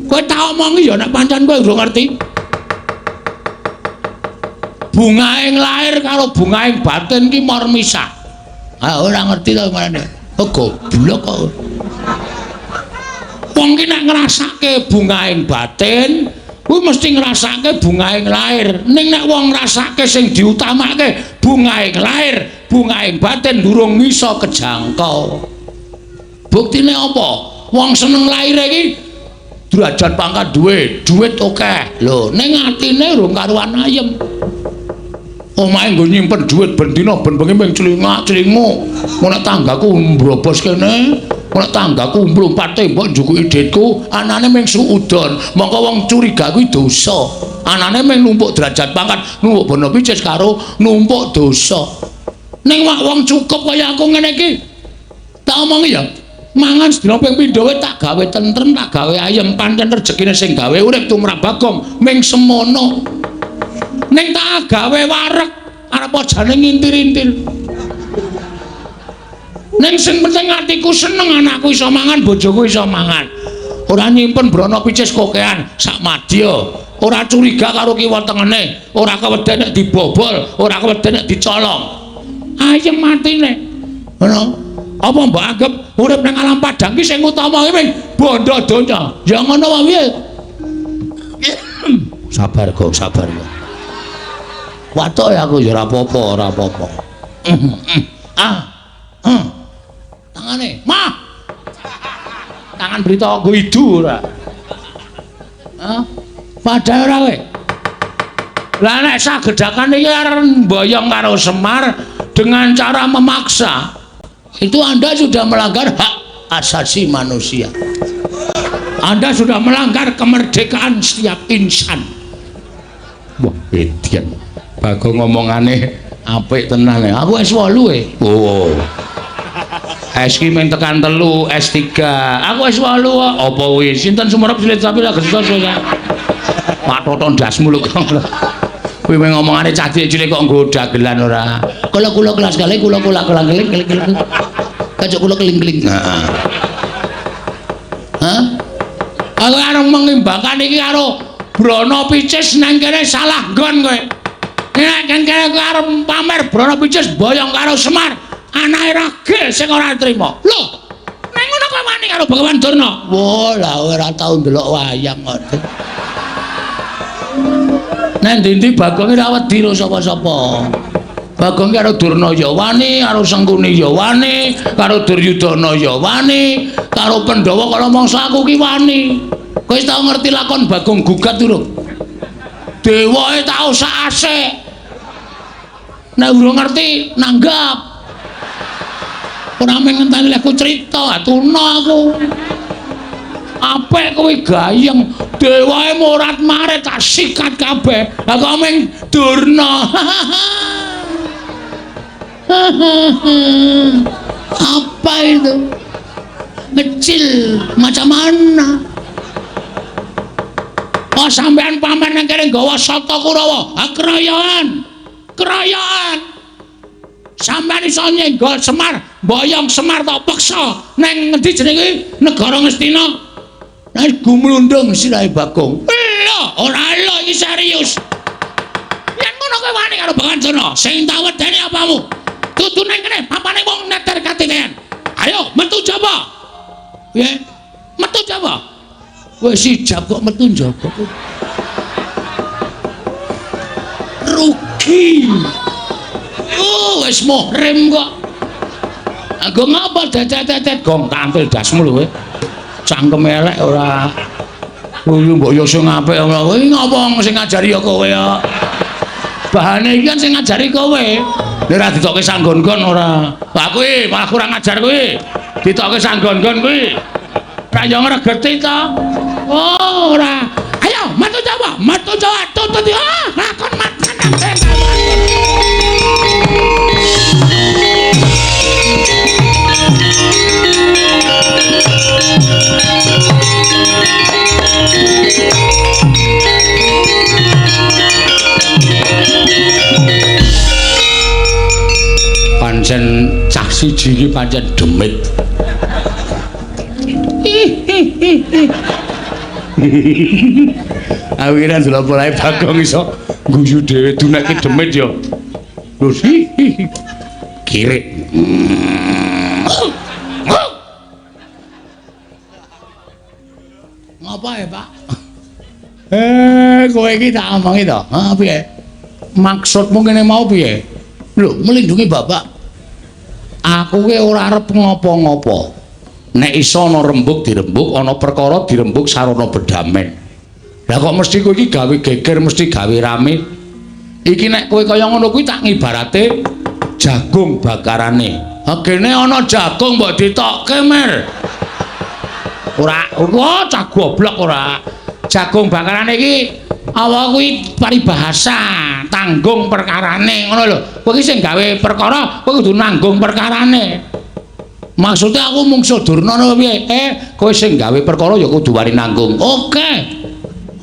Kowe tak omongi ya nek pancen kowe ora ngerti. Bungaing lahir karo bungaing batin ki mor misah. Ah ora ngerti to ngene. Oh goblok kok. Wong ki nek ngrasake bungaing batin, kuwi mesti ngrasake bungaing lahir. Ning nek wong ngrasake sing diutamake bungaing lahir, bungaing batin durung iso kejangkau. Buktine apa? Wong seneng lahir iki derajat pangkat duit akeh. Lho, ning atine urung karuan ayem. Omahe nggo nyimpen dhuwit ben dina ben bengi ping celingak-celingu. Nek tanggaku mbrobos kene, nek tanggaku mlumpat tembok njukuki dhitku, anane ming suudon. Mongko wong curiga kuwi dosa. Anane ming numpuk derajat pangkat, numpuk Brana Picis karo numpuk dosa. Ning wong cukup kaya aku ngene iki. Tak omongi ya. Mangan sedina ping pindho tak gawe tentrem, tak gawe ayem, pancen rejekine sing gawe urip tumrap Bagong ming semono. Ning tak gawe wareg arep jane ngintir-intir. Ning sing penting atiku seneng anakku iso mangan, bojoku iso mangan. Ora nyimpen Brana Picis kokean sak madya. Ora curiga karo kiwa tengene, ora keweden nek dibobol, ora keweden nek dicolong. Ayem matine. Ngono. Apa mbok anggap urip nang alam padang ki sing utama ki ming bondo donya. Ya ngono wae piye. Sabar kok, sabar kok. Watuk ya aku ya ora apa-apa. Tangane, mah. Tangan berita nggo idu ora. Padahal ora kowe. Lah nek sagedakan iki arep mboyong karo Semar dengan cara memaksa, itu Anda sudah melanggar hak asasi manusia. Anda sudah melanggar kemerdekaan setiap insan. Wah, edian. Bagong ngomongane apik tenan. Aku S8 Oh. S ki men tekan 3, S3. Aku S8 kok. Apa wis sinten sumerep silit tapi lagi sesuatu ya. Patoton dasmu lho kok. Kowe ngomongane cah cilik kok nggo dagelan ora. Kula kelas kali kula keling. Kacuk kula keling-keling. Heeh. Hah? Aku arep mengimbangkan iki karo Brana Picis nang kene salah nggon kowe. Nek kan kene arep pamer Brana Picis boyong karo Semar, anake ragil sing ora trima. Lho, nek ngono kowe wani karo Bagawan Durna. Wah, lah ora tau ndelok wayang kok. Nek ndi-ndi Bagong ora wedi karo sapa-sapa. Bagong karo Durna ya wani, karo Sengkuni ya wani, karo Duryudana ya wani, karo Pandhawa kala mangsa aku ki wani. Kowe wis tau ngerti lakon Bagong Gugat durung? Dewae tau sak asik. Nek urung ngerti nanggap. Ora mung ngenteni aku crita, tuna aku. Apik kowe gayeng, dewae morat-marit tak sikat kabeh. Lah kok mung Durna. Apa itu? Kecil macam mana? Oh sampean pamer nang kene nggawa Sata Kurawa. Ha keroyokan. Keroyokan. Sampeyan iso nyenggol Semar, boyong Semar tak peksa nang ngendi jenenge negara Ngastina. Nah gumlundung sirahe Bagong. Lho, ora lho iki serius. Yen ngono kowe wani karo Bagancana, sing tak wedeni apamu? Dudu nang kene, papane wong neter katinean. Ayo metu jaba. Piye? Metu jaba. Wis sijab kok metu jaba. Rugi. Oh, wis muhrim kok. Anggo ngapa dedet-dedet gong tampil dasmu lho kowe. Cangkem elek ora. Kuwi mbok yo sing apik ora kowe ngapa sing ngajari ya kowe ya. Bahane iki kan sing ngajari kowe. Nek ora ditokke sanggon-gon ora. Lah kuwi malah kurang ajar kuwi. Ditokke sanggon-gon kuwi. Ra yo ngregeti to. Oh, ora. Ayo, matu Jawa, tutut ya. Lakon makan nang pancen cah siji iki pancen demit. Awiran delok polahe Bagong iso guyu dhewe dunake demit ya. Lho kirik. Ngapa ya, Pak? Kowe iki tak omongi to. Ha piye? Maksudmu kene mau piye? Lho, melindungi Bapak. Aku ki ora arep ngopo-ngopo. Nek iso ana rembug dirembug, ana perkara dirembug sarana bedamen. Lah kok mesti kowe iki gawe geger, mesti gawe rame. Iki nek kowe kaya ngono kuwi tak ngibarate jagung bakarane. Ha kene ana jagung mbok ditokke, Mer. Ora cah goblok ora. Jagung bakarane iki apa kuwi paribahasa, tanggung perkarane ngono lho. Kowe iki sing gawe perkara, kowe kudu nanggung perkarane. Maksudnya aku mungsuh Durna piye? Kowe sing gawe perkara ya kudu wani nanggung. Oke.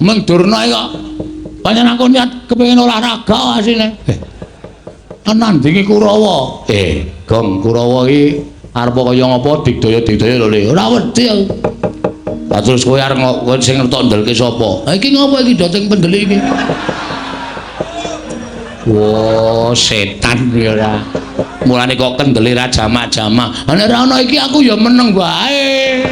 Meng Durna kok pancen aku niat kepengin olahraga asine. Nandingi Kurawa. Gong Kurawa iki arep kaya ngapa digdaya-digdaya lho Le. Ora wedi aku. Lah terus kowe arep sing ngertok ndelke sapa? Ha iki ngapa iki do sing pendeli iki? Wo setan iki ora. Mulane kok kendeli ra jamak-jamak. Nek ora ana iki aku ya meneng wae.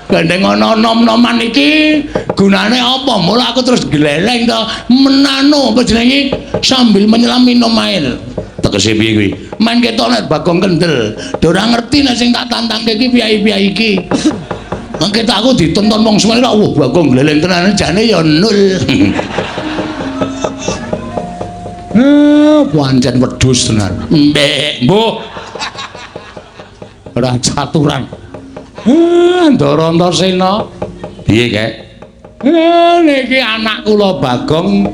Gandeng ana nom-noman iki gunane apa? Mula aku terus gleleng to menano apa jenenge sambil menyelam minum air. Tegese piye kuwi? Main ketok nek Bagong kendel. Ora ngerti nek sing tak tantangke iki piyai-piyai iki. Mangke tak aku ditonton wong semene kok Bagong gleleng tenan jane ya nul. Pancen wedhus tenan. Mbek, mbuh. Ora caturan. Ndara Antasena. Piye, Kek? Niki anak kula Bagong.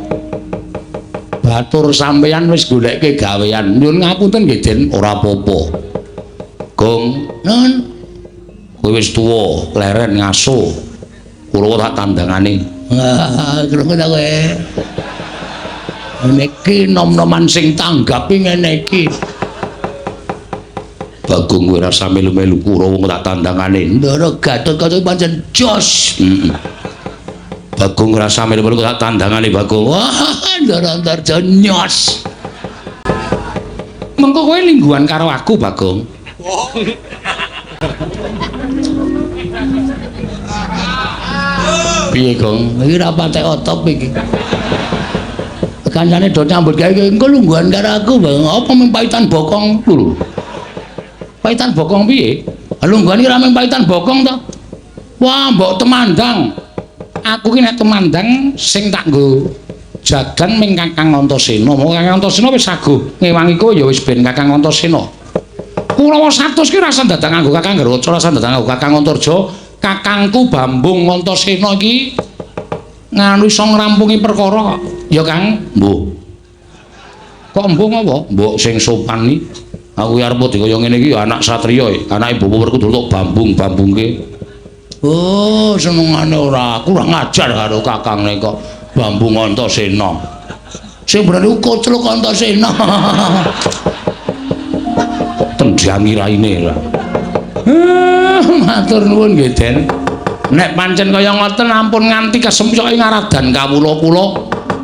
Batur sampeyan wis goleke gawean. Nyuwun ngapunten nggih, Den, ora apa-apa. Gong, nun. Kowe wis tuwa, leren ngaso. Kula tak tandangane. Krungu ta kowe? Niki nom-noman sing tanggapi ngene iki. Bagong kowe rasa melu-melu Kurawa tak tandangane. Ndara Gatotkaca pancen jos. Bagong rasa melu-melu tak tandangane Bagong. Wah, Ndara Antarja nyos. Mengko kowe lingguhan karo aku, Bagong. Piye, Gong? Iki ra patek otop iki. kancane do nyambut gawe engko lungguhan karo aku Bang apa mung paitan bokong lho paitan bokong piye lungguhan iki ra mung paitan bokong to wah mbok temandang aku ki nek temandang sing tak nggo jagan ming Kakang Antasena mau Kakang Antasena wis saguh ngewangi kowe ya wis ben Kakang Antasena Kurawa 100 ki rasa dadang nganggo Kakang Garaca rasa dadang nganggo Kakang Antarja kakangku Bambung Antasena iki nganu iso ngrampungi perkara ya Kang mbuh kok mbuh apa mbok sing sopan iki aku arep dikaya ngene iki ya anak satriya anake Bapak Werkudara tok bambung-bambungke oh senengane ora kurang ajar karo kakangne kok Bambung Antasena sing berani kocluk Antasena tendhangi raine ra matur nuwun nggih Den nek pancen kaya ngoten ampun nganti kesemyoke ngaradan kawula kula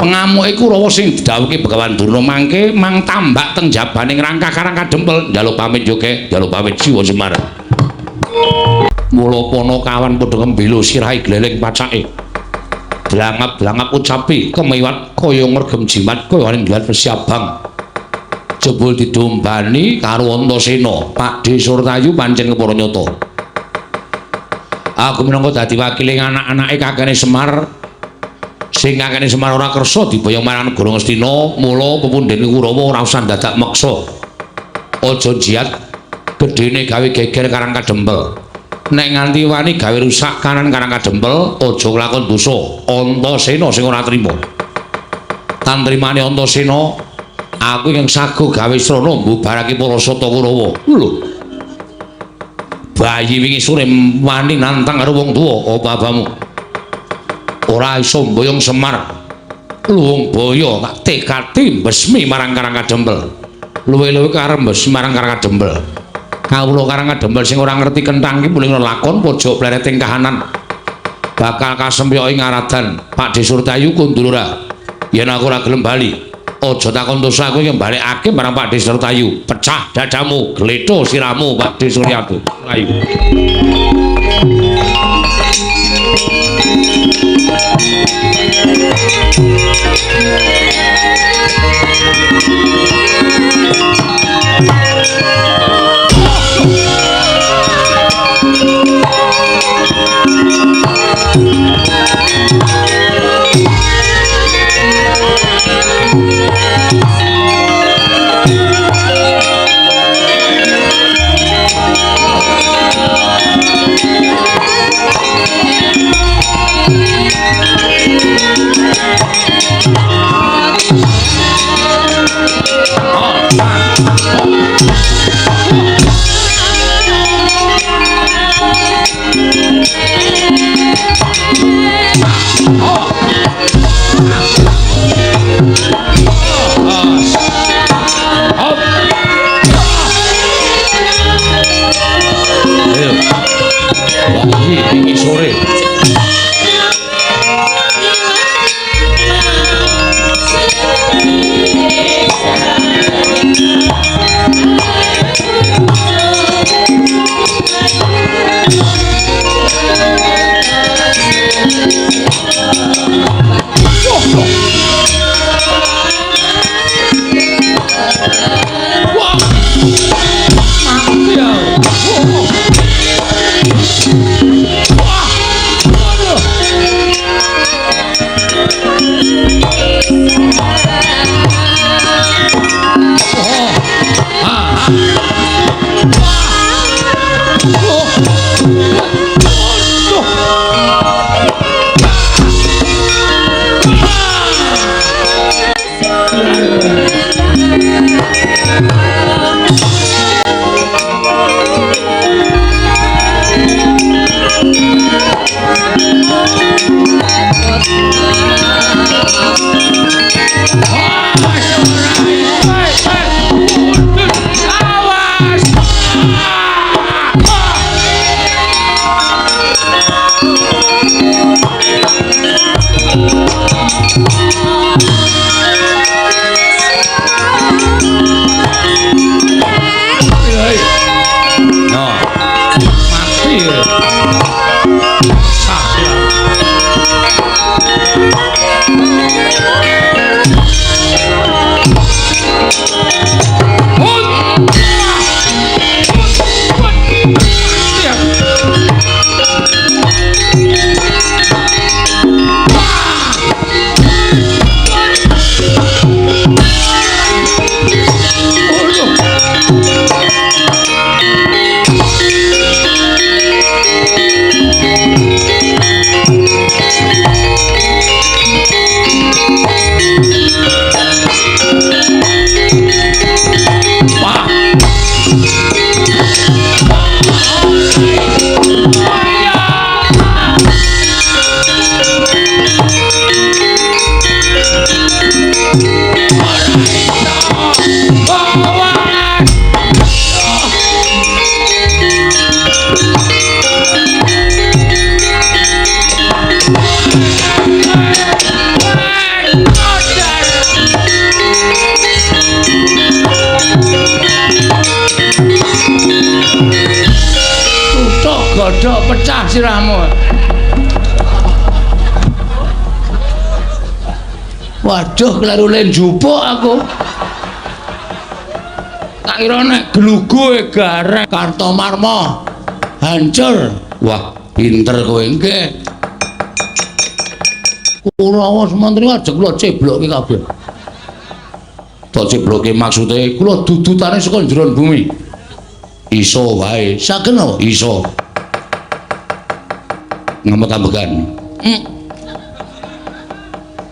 pengamuke Kurawa sing didhawuhke Begawan Durna mangke mang tambak teng jabaning rangka karang kadempel njaluk pamit joge njaluk pamit Siwa Semar mula pono kawan padha ngembelo sirahe gleleng pacake blangap-blangap ucapi kemewat kaya ngregem jimat kaya ning dalan Resi Abang jebul didombani karo Antasena Pakde Surtayu pancen kepara nyata aku minangka dadi wakiling anak-anake kakene Semar sing kakene Semar ora kersa diboyong marang negara Ngastina mula pepundhen Kurawa ora usah dadak meksa aja jiat gedene gawe geger karang kadempel nek nganti wani gawe rusak kanan karang kadempel aja nglakon dosa Antasena sing ora trima tantrimane Antasena aku yang saguh gawe srana mbubarake para sata Kurawa lho bayi wingi sore wani nantang karo wong tuwa apa bapamu ora iso mboyong Semar luwung boyo tak tekati besmi marang karang kadempel luwe-luwe karep besmi marang karang kadempel kawula karang kadempel sing ora ngerti kentang iki muling lakon pojok plereting kahanan bakal kasempyoki ngaradan Pakde Surtayu kundulura yen aku ora gelem bali aja takon dosa aku yang balekake marang Pakde Surtayu pecah dadamu gletho siramu Pakde Surtayu ayo sore wedok pecah sirahmu. Waduh, kleru len jupuk aku. Tak kira nek glugu garek Kartomarma hancur. Wah, pinter kowe nggih. Kurawa semantri ajeng kula ceblokke kabeh. Tak ceblokke maksude kula dudutane saka njero bumi. Iso wae. Saken apa? Iso. Ngamot ambekan.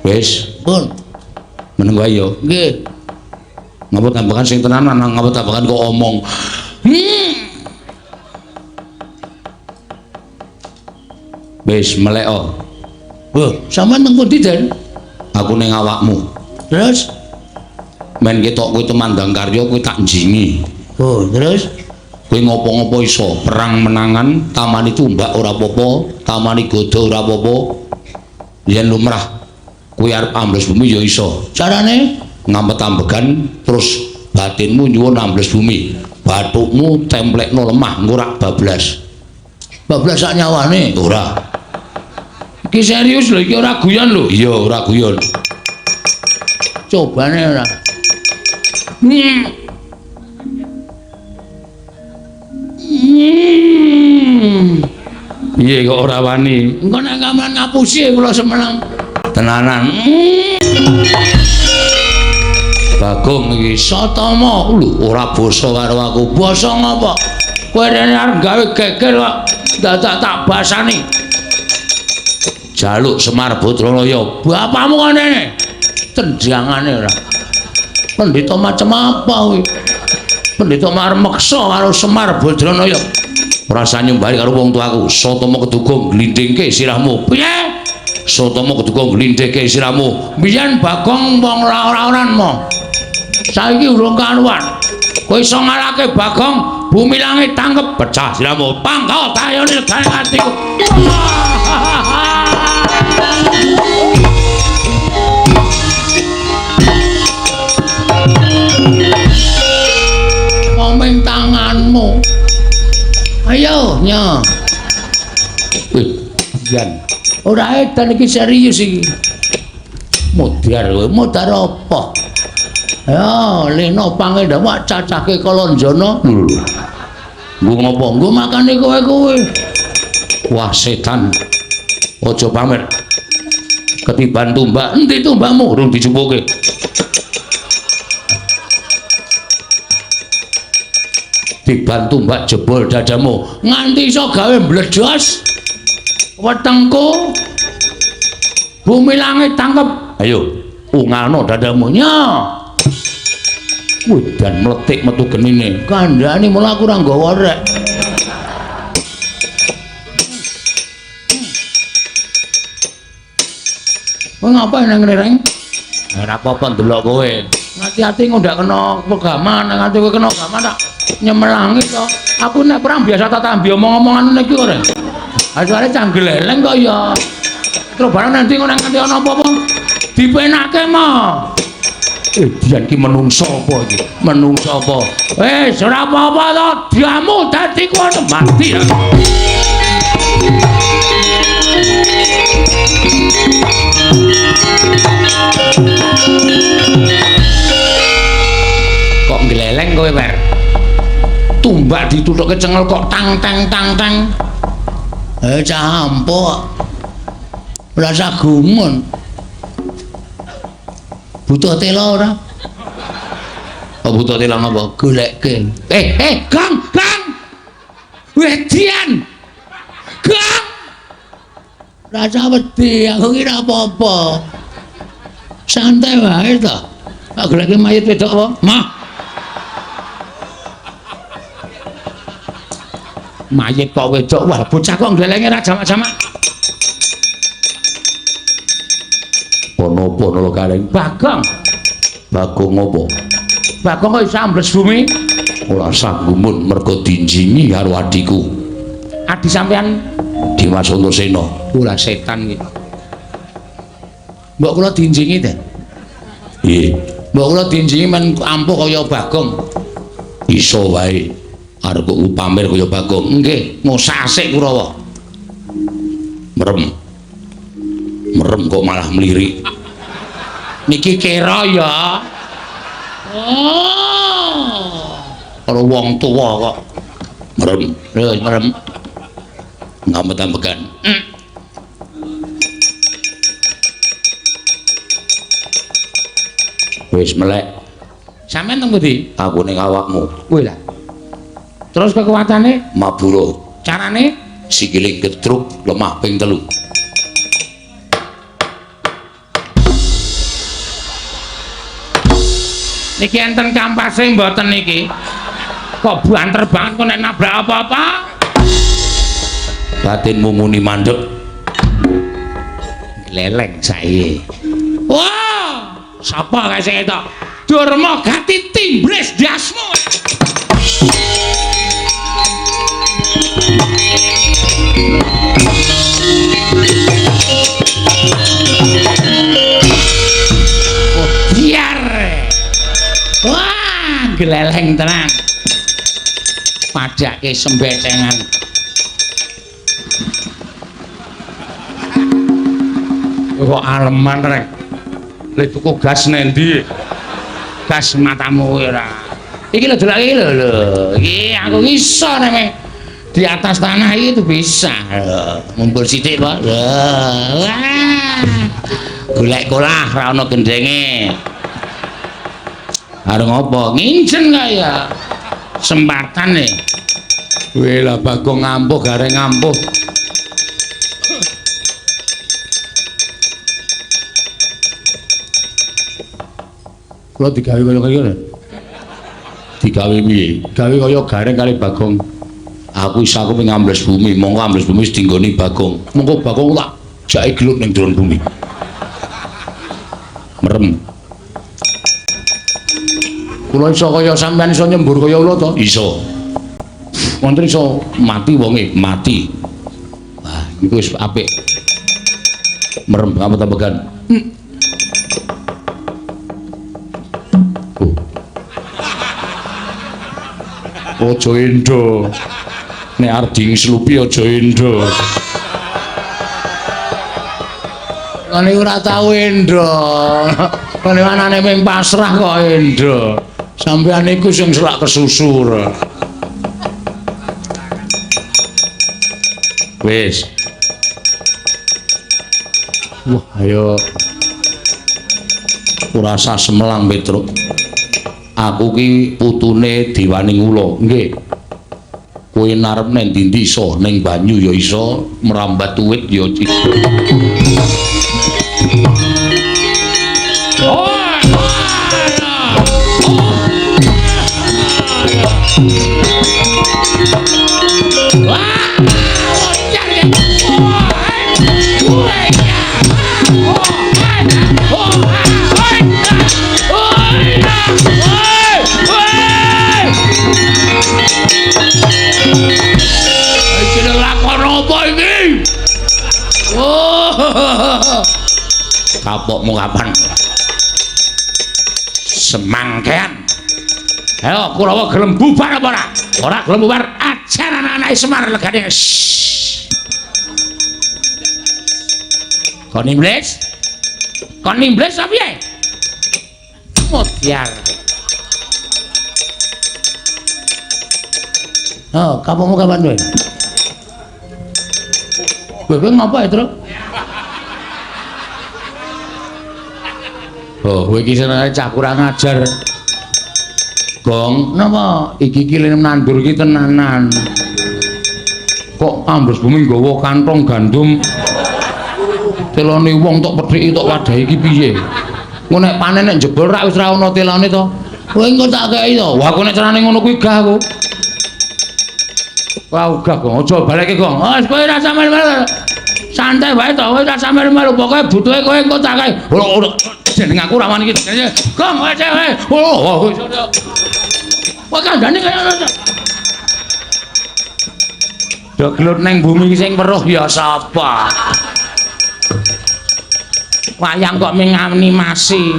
Wis, pun. Meneng wae yo. Nggih. Ngamot ambekan sing tenanan, ngamot ambekan kok omong. Wis melek. Wah, sampean nang pundi, Den? Aku ning awakmu. Terus men ketok kowe temandang karya kowe tak njingi. Oh, terus kowe ngopo-ngopo iso perang menangan, tamani tumbak ora apa-apa, tamani godo ora apa-apa. Yen lumrah kowe arep ambles bumi ya iso. Carane ngampet ambegan terus batinmu nyuwun ambles bumi. Bathukmu templekno lemah engko ora bablas. Bablas sak nyawane ora. Iki serius lho, iki ora guyon lho. Iya, ora guyon. Cobane ora. Piye kok ora wani? Engko nek sampean ngapusi kula semenang. Tenanan. Bagong iki satama lho, ora basa karo aku. Basa ngapa? Kowe rene arep gawe geger kok dadak tak basani. Jaluk Semar Badralaya, bapakmu kene. Tendangane ora. Pendhita macam apa kuwi? Pendhita marmeksa karo Semar Badralaya. Ora sanyumbari karo wong tuaku. Satama keduga glindhingke sirahmu. Piye? Satama keduga glindhingke sirahmu. Biyen Bagong wong ora-oranmu. Saiki urung karuan. Kowe iso ngalahke Bagong, bumi langit tangkep pecah sirahmu. Pangko tayone legane atiku. Ngomeng tanganmu. Ayo, nya. Wih, jan. Ora edan iki serius iki. Mudhar kowe, mudhar apa? Ya, leno pangedawak cacake kalonjana. Nggo ngopo? Nggo makane kowe. Wah, setan. Aja pamer. Ketiban tumbak, endi tumbakmu urung dicupuke. Tiban tumbak jebol dadamu nganti iso gawe mbledos wetengku bumi langit tangkep. Ayo ungalno dadamu nya. Udan mletik metu genine kandhane mula aku ora nggawa rek. Kowe ngapain nang ngene reng? Ora apa-apa ndelok kowe. Hati-hati ngondak kena pegaman, nganti kowe kena gaman tak nyemelangi to. Aku nek perang biasa tak tambi omong-omongan ngene iki kok reng. Asale canggleleng kok ya. Terus barang nanti ngono nganti ana apa-apa dipenake mah. Dian ki menungso apa iki? Menungso apa? Wis ora apa-apa to, diamu dadi kono mati. Kok ngleleng kowe, Wer? Tumbak ditutuke cengel kok tang tang tang tang. Cah ampo. Ora sak gumun. Butuh tela ora? Oh, butuh tela napa? Golekke. Kang, Kang. Wedian. Kang. Rasa wedi, aku kira apa-apa. Santai wae to. Tak goleki mayit wedok apa? Mah. Mayit kok wedok, wah bocah kok nglelenge ra jamak-jamak. Ono-ono lho kaleng. Bagong. Bagong apa? Bagong kok iso ambles bumi? Ora sanggumun mergo dinjingi karo adiku. Adi sampean Dimas Antasena. Ora setan iki. Mbok kula dinjingi ta? Nggih. Mbok kula dinjingi men ampuh kaya Bagong. Iso wae. arep kok pamer kaya Bagong. Nggih, ngusah asik Kurawa. Merem. Merem kok malah mlirik. Niki kira ya. Oh. Karo wong tuwa kok. Merem. Wis merem. Ngamet-ambekan. Wis melek. Sampeyan teng pundi? Aku ning awakmu. Kuwi lah. Terus kekuatane maburo. Carane sikile getruk lemah ping 3. Niki enten kampase mboten niki. Kok banter banget kok nek nabrak apa-apa? Batinmu muni mandek. Leleng sae. Wah, sapa kae sing etok? Durma Gati Timblis dasmu. Biar. Wah, geleleng tenan. Padake sembetengan. Kok aleman rek. Lek tuku gas nendi? Gas matamu ora. Iki lho delok iki lho. Iki aku iso nek di atas tanah itu bisa. Mumpul sithik, Pak. Wah. Golek kolah ra ono gendenge. Arep ngopo? Ngincen kaya. Sempatan nih. Weh lah Bagong ngampuh gareng ngampuh. Kula digawe kaya kaya. Digawe piye? Gawe kaya gareng kali Bagong. Aku isaku ping ambles bumi, monggo ambles bumi wis dinggoni Bagong. Monggo Bagong tak jake gelut ning ndron bumi. Merem. Kula iso kaya sampean iso nyembur kaya ula to? Iso. Wonten iso mati wonge, mati. Wah, iku wis apik. Merem apa-apakan. Ojo endo. Nek arep dingslupi aja endo. Kene ora tau endo. Kene anane ping pasrah kok endo. Sampeyan iku sing selak kesusur. Wis. Wah, ayo. Ora usah semelang, Petruk. Aku ki putune Diwaning Ula, nggih. Kowe narep nang ndi iso, ning banyu ya iso, merambat tuwit ya iso. Kapokmu kapan? Semangkean. Ayo Kurawa gelem bubar apa ora? Ora gelem bubar, ajar anak-anak Semar legane. Kon Nimblis? Kon Nimblis apa piye? Mutiar. Oh, kapokmu kapan kowe? Kowe ngapa ya, Truk? Oh, kowe iki senenge cah kurang ajar. Gong, napa iki kilene nandur iki tenanan. Kok ambles bumi nggawa kantong gandum. Telone wong tok pethiki tok wadahi iki piye? Engko nek panen nek jebol rak wis ra ono telone to. Kowe engko tak kei to. Wah, aku nek carane ngono kuwi gah aku. Wah, gah Gong, aja baleke Gong. Wis kowe ra sampe santai wae to, kowe ra sampe melu pokoke butuhe kowe engko tak kei. Jeneng aku rawan iki. Gong wae wae. Oh, wah kandhane kaya ngono. Dok gelut neng bumi sing weruh ya sapa? Wayang kok menganimasi.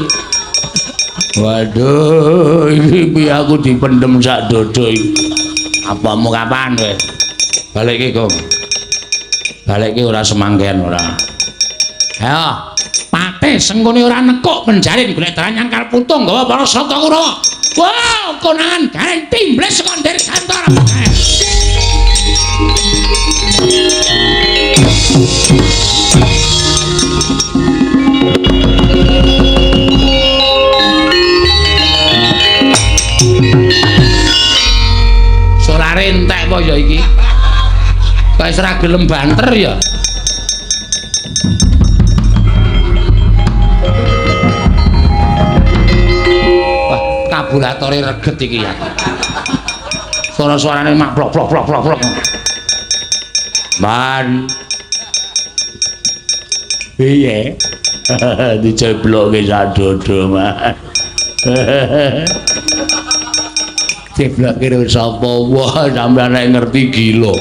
Waduh, iki piye aku dipendem sak dodo iki. Apa mu kapan kowe? Balik iki, Gong. Balik iki ora semangkean ora. Ayo, Patih sengkone ora nekuk penjalin golek dalan nyangkal putung gawa para sata Kurawa. Wow, konangan gareng timbles saka ndir kantor. Solare entek apa ya iki? Kae ora gelem banter ya. Wah, kabulatore reget iki ya. Suara-suarane mak blok. Man. Piye? Dicebloke sadodo, Mas. Ceblok kira sapa wah sampeyan nek ngerti gila.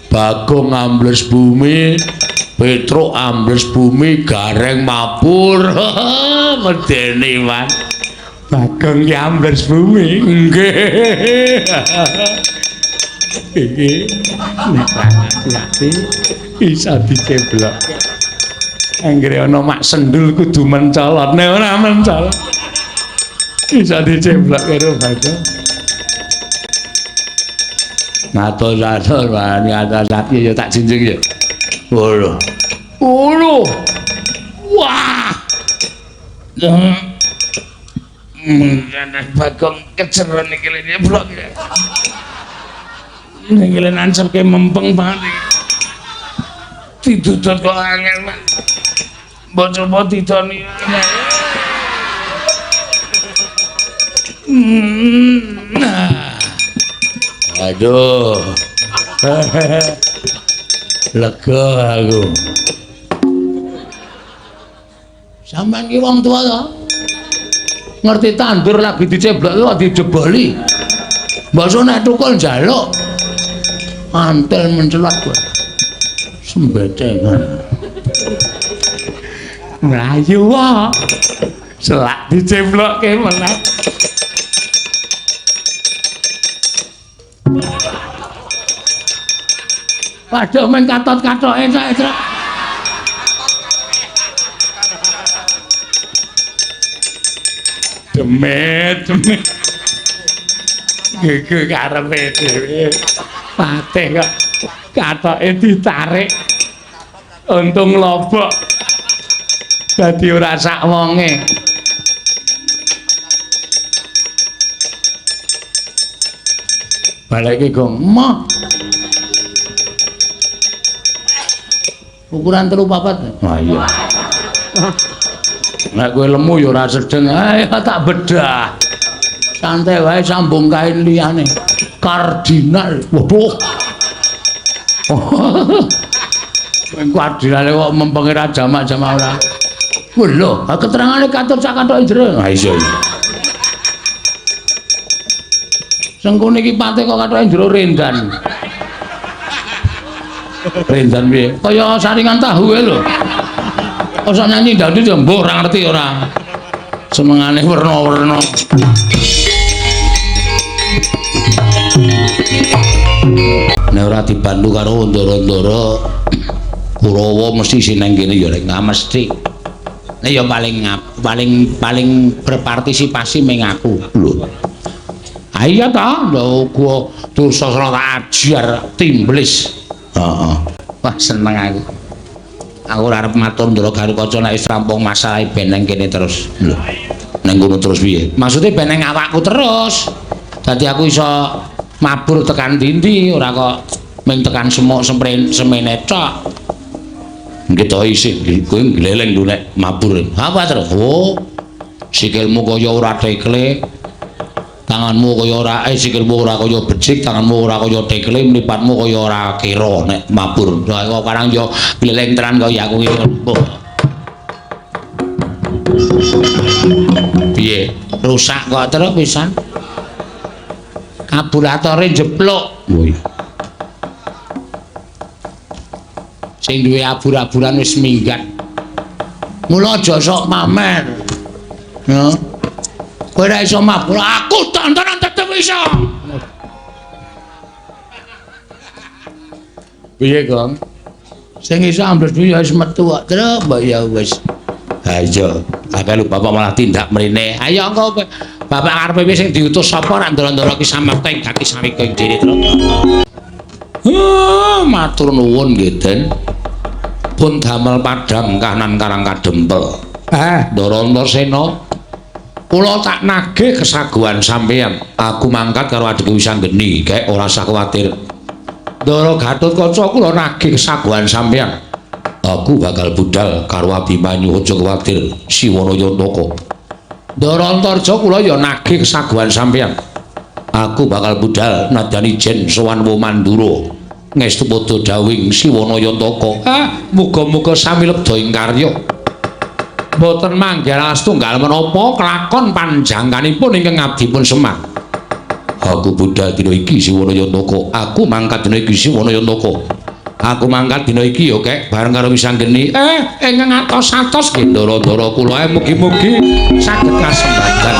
Bagong ambles bumi, Petruk ambles bumi, Gareng mapur. Medeni, Mas. Bagong ki ambles bumi. Nggih. Iki nek ati iso diceblok. Anggere ana mak sendul kudu mencolot, nek ora mencolot iso diceblok karo Bagong. Ngatur-atur wani atas ya tak jinjing ya. Ngono. Wah. Bagong keceron iki lene blok. Ning nancep ke mempeng banget iki. Didudut kok angel, Mas. Mbok coba didoni. Aduh. Lega aku. Sampeyan ki wong tua to. Ngerti tandur lagi diceblok kok dijeboli. Mbok nek tukul njaluk. Antel mencelat kowe. Sembetengan. Mlayu wae. Selak diceblokke meneh. Padha men katot-katoke sak. Demet. Gege karepe dhewe. Patih kok katoke ditarik. Untung lobok. Dadi ora sak wonge. Balik iki, Gong. Moh. Ukuran 3-4. Wah iya. Nek kowe lemu ya ora sedeng, ayo tak bedah. Santai wae sambung kain liyane. Kardinal. Waduh. Kardinal kok mempenge ra jamak-jamak ora. Lho, keterangane katut sak kathoke jero. Ha iya. Sengkone iki pate kok kathoke jero rendan. Rendan piye? Kaya saringan tahu lho. Ora nyanyi dangdut ya mbok ora ngerti ora. Senengane werna-werna. Nek ora dibantu karo ndara-ndara Kurawa mesti sineng kene ya rek mesti. Nek ya paling berpartisipasi meng aku lho. Ah iya ta, lho gua Dursasana tak ajar timblis. Heeh. Wah seneng aku. Aku ora arep matur ndara Garukaca nek wis rampung masalah ben nang kene terus. Lho. Nang ngono terus piye? Maksude ben nang awakku terus. Dadi aku iso mabur tekan ndi ora kok mung tekan semene tok. Nggih to isih kowe gleleng lho nek mabur. Apa terus? Oh. Sikilmu kaya ora tekle. Tanganmu kaya ora sikilmu ora kaya becik, tanganmu ora kaya tekle, mripatmu kaya ora kira nek mabur. Kok karang yo gleleng tenan kaya aku iki. Piye? Rusak kok terus pisan. Kabulatore jeblok. Woi. Sing duwe abur-aburan wis minggat. Mula aja sok pamer. Ya. Kowe ora iso mabur, aku tontonan tetep iso. Piye, Kang? Sing iso ambles ya wis metu kok. Terus mbok ya wis. Ha iya, akeh lho bapak malah tindak mrene. Ayo engko bapak arepe wis sing diutus sapa rak ndoro-ndoro ki samakta ing gati sawika ing dene terus. Matur nuwun nggih, Den. Pun damel padhang kahanan Karang Kadempel. Ndara Antasena, kula tak nagih kesaguhan sampeyan. Aku mangkat karo adikku Wisanggeni, kek ora usah kuwatir. Ndara Gatotkaca kula nagih kesaguhan sampeyan. Aku bakal budal karo Abimanyu, aja kuwatir, Siwana Yantaka. Ndara Antarja kula ya nagih kesaguhan sampeyan. Aku bakal budal nadyan ijen sowan Womandura. Ngestu padha dawing Siwana Yantaka. Muga-muga sami lebda ing karya. Mboten manggih setunggal menapa kelakon panjangkanipun ingkang ngabdipun Semar. Aku budal dina iki Siwana Yantaka. Aku mangkat dina iki Siwana Yantaka. Aku mangkat dina iki ya kek bareng karo Wisanggeni. Ingkang atos-atos nggih ndara-ndara kula mugi-mugi saged kasembadan.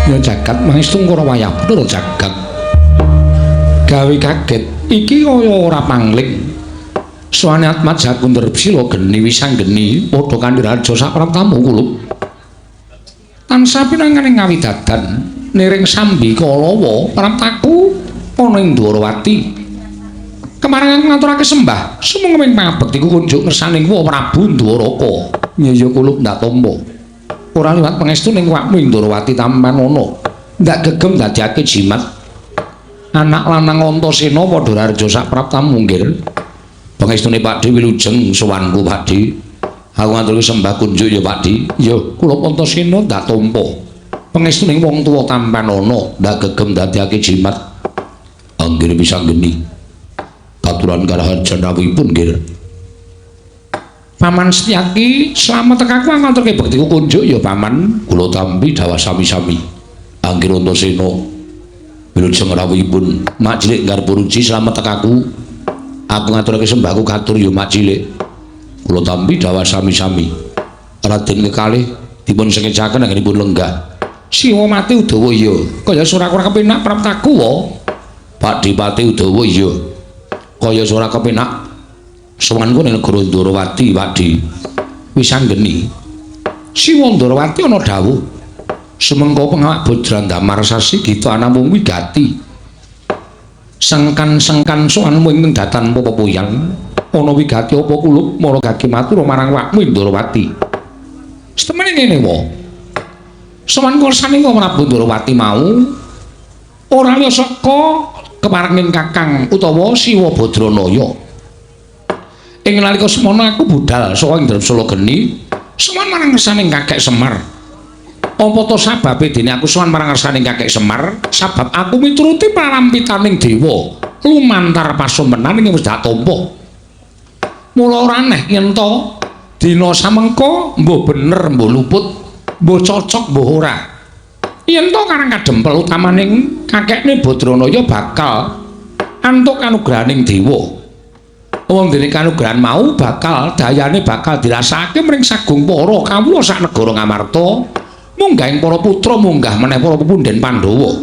Ya jagat mangestu karo wayah bener jagat. Gawe kaget iki kaya ora pangling. Suwane Atmat Jakunder Sila Geni Wisanggeni padha kanthi raja sak pratamu kulup. Tansah pinanganing ngawidadan niring sambi kalawa prataku ana ing Dwarawati. Kemarin ngaturake sembah sumenging pangabektiku kunjuk ngersaning Prabu Dwaraka. Ya kulup ndak tampa. Ora liwat pangestu ning wakmu ing Dwarawati Tampanana. Ndak gegem dadiake jimat. Anak lanang Antasena padha raja sak pratamu nggih. Pangestune Pakdhe wilujeng sowanku Pakdhe. Aku ngaturke sembah kunjuk ya Pakdhe. Ya kula Antasena ndak tampa. Pangestu ning wong tuwa Tampanana ndak gegem dadiake jimat. Anggir Wisanggeni. Katuran karaharjan rawuhipun nggih. Paman Setyaki slamet tekaku ngaturke bektiku kunjuk ya paman. Kula tampi dawa sami-sami. Anggir Antasena wilujeng rawuhipun Mak Cilik garpa ruji slamet tekaku. Aku ngaturke sembahku katur ya Mak Cilik. Kula tampi dawa sami-sami. Raden kekalih dipun sengecaken anggenipun lenggah. Siwa mati Udawa ya. Kaya ora kepenak praptaku wa. Pakdhe Pati Udawa ya. Kaya ora kepenak sowanku ning negara Dwarawati Pakdhe Wisanggeni. Siwa Dwarawati ana dawuh sumengko pengawak Bojran Damar Sasi Gita namung wigati. Sengkan-sengkan sowanmu ing datan Papapoyan ana wigati apa kulup mara gage matur marang wakmu ing Dwarawati. Setemene ngene wae. Sowanku ngersani Prabu Dwarawati mau ora liya saka keparenging Kakang utawa Siwa Badranaya. Ing nalika semono aku budal saka ing Sula Geni sowan marang ngersaning Kakek Semar. Apa to sababe dene aku sowan marang ngersaning Kakek Semar? Sabab aku mituruti parampitaning dewa lumantar pasumpenan ing wis dak tampa. Mula ora aneh yen to dina samengko mbuh bener mbuh luput, mbuh cocok mbuh ora. Yen to Karang Kadempel utamaning kakekne Badranaya bakal antuk kanugrahaning dewa. Wong dene kanugrahan mau bakal dayane bakal dirasakake mring sagung para kawula sak negara Ngamarta, munggah ing para putra munggah meneh para pepundhen Pandhawa.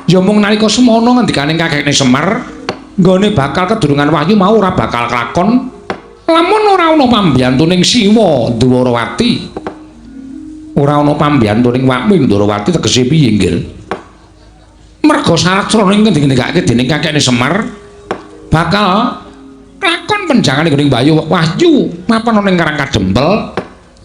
Ya mung nalika semono ngendikaning kakekne Semar, nggone bakal kedurungan wahyu mau ora bakal kelakon lamun ora ana pambiyantuning Siwa Dwarawati. Ora ana pambiyantuning wakmu ing Dwarawati tegese piye nggih? Merga saratra ing ngendikake dening kakekne Semar bakal lakon penjangane gering Bayu Wahyu mapan ning Karang Kadempel.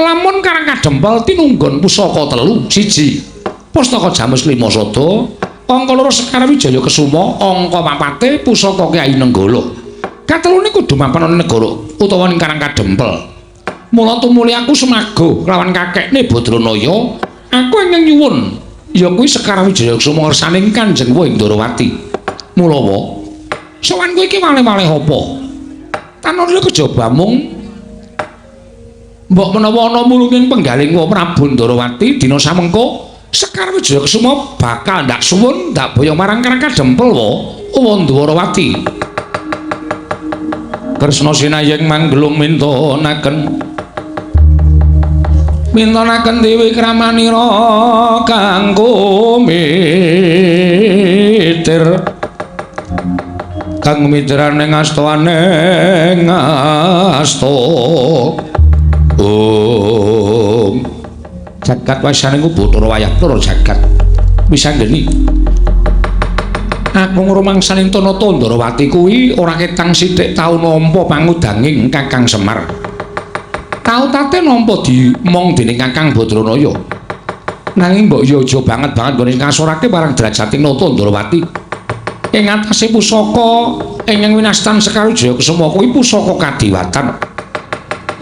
Lamun Karang Kadempel tinunggon pusaka 3, 1 Pustaka Jamus Lima Sada, angka 2 Sekar Wijaya Kesuma, angka 4 Pusaka Kyai Nenggala. Katelune kudu mapan ning negara utawa ning Karang Kadempel. Mula tumuli aku semaga lawan kakekne Badranaya, aku ingkang nyuwun ya kuwi Sekar Wijaya Kesuma ngersaning Kanjeng Wahing Dwarawati. Mula wae Sowan kowe iki malih-malih apa? Tanur kejaba mung mbok menawa ana mulunging penggalingmu Prabu Ndarawati dina samengko Sekar Wijayakusuma bakal ndak suwun ndak boyo marang Karang Kadempel wa Ndarawati. Kresna sinayeng manggelung mintonaken Dewi Kramanira kanggo mitir kang mitraning astaning asta jagat wasane ku Bathara Wayah-tara jagat wisanggeni aku ngrumangsani Tanata Ndarawati kuwi ora ketang sithik tau nampa pangudanging Kakang Semar tau tate nampa dimong dening Kakang Badranaya nanging mbok yo aja banget nggone ngasorake marang drajating Tanata Ndarawati ing atase pusaka ing winastan Sekar Wijayakusuma kuwi pusaka kadiwatan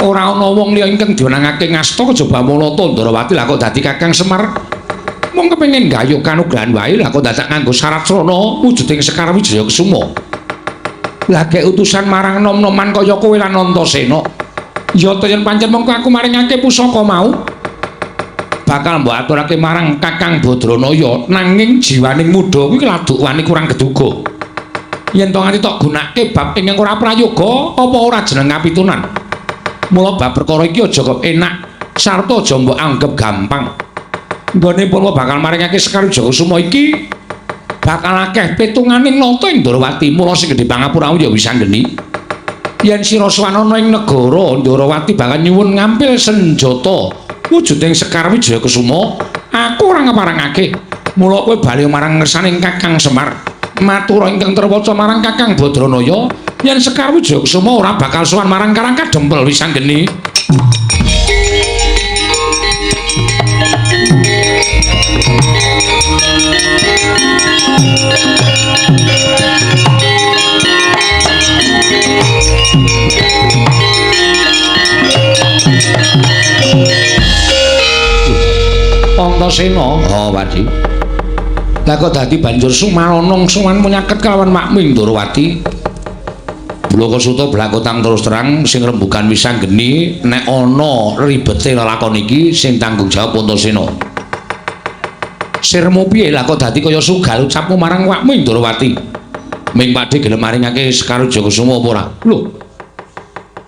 ora ana wong liya ingkang diwenangake ngasta kejaba Tanata Ndarawati lha kok dadi Kakang Semar mung kepengin gayuh kanugrahan wae lha kok dadak nganggo syarat srana wujuding Sekar Wijayakusuma lha gek utusan marang nom-noman kaya kowe lan Antasena ya to yen pancen mengko aku maringake pusaka mau bakal mbok aturake marang Kakang Badranaya nanging jiwaning muda kuwi laduk wani kurang keduga yen to nganti tok gunake bab ingkang ora prayoga apa ora jeneng kapitunan mula bab perkara iki aja kok enak sarta aja mbok anggap gampang nggone pun bakal maringake Sekar Wijayakusuma iki bakal akeh pitunganing nata ing Ndarawati mula sing gedhe pangapura ya wisanggeni yen sira swanana ing negara Ndarawati bakal nyuwun ngampil senjata wujuding Sekar Wijayakusuma aku ora ngeparengake mula kowe bali marang ngersaning Kakang Semar matur ingkang terwaca marang Kakang Badranaya yen Sekar Wijayakusuma ora bakal sowan marang Karang Kadempel wisanggeni Antasena Wadi lha kok dadi banjur sumaronong suwan menyaket kelawan makming Ndarawati Bloko Suta blakotang terus terang sing rembugan wisanggeni nek ana ribete lelakon iki sing tanggung jawab Antasena sirmu piye lha kok dadi kaya sugal ucapmu marang makming Ndarawati ming padhe gelem maringake Sekar Wijayakusuma apa ora lho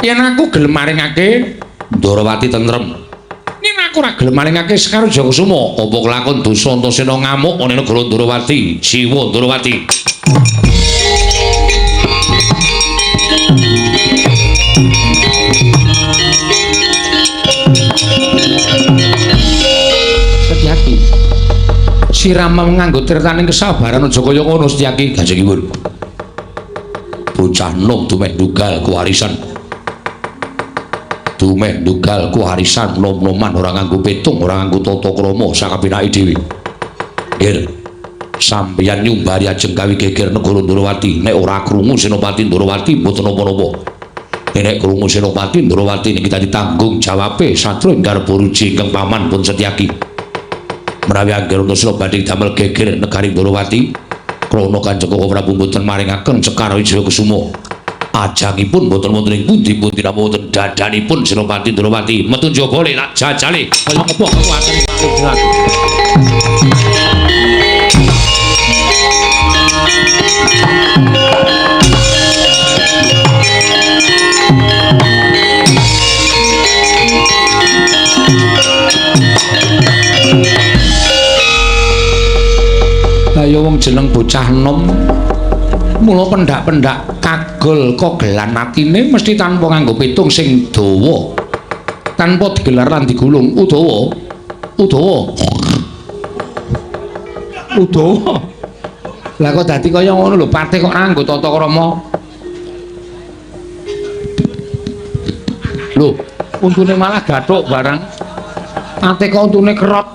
yen aku gelem maringake Ndarawati tentrem aku ora gelem maringake Sekar Wijayakusuma apa kelakon dosa Antasena ngamuk ana negara Ndarawati Siwa Ndarawati Setyaki sirama nganggo tirtaning kesabaran aja kaya ngono Setyaki Kanjengipun bocah nom dumeh dugal kuwarisan dumeh ndugal kuwarisan nom-noman ora nganggo petung ora nganggo tata krama sakapinake dhewe nggih sampeyan nyumbari ajeng kawi geger negara Ndarawati nek ora krungu Senopati Ndarawati mboten napa-napa nek krungu Senopati Ndarawati niki dadi tanggung jawabe Satru Ingkar Boruji ingkang paman pun Setyaki menawi angger Antasena badhe damel geger negari Ndarawati krana Kanjeng Prabu mboten maringaken Sekar Wijayakusuma ajangipun mboten wonten ing pundi-pundi namung wonten dadanipun Senopati Ndarawati metu njaba le tak jajale kaya apa kekuatan ayo wong jeneng bocah nom mula pendak-pendak kagol kogelan atine mesti tanpa nganggo pitung sing dawa tanpa digelar lan digulung udawa lah kok dadi kaya ngono lho patih kok nganggo tata krama lho untune malah gathuk barang patih kok untune kerot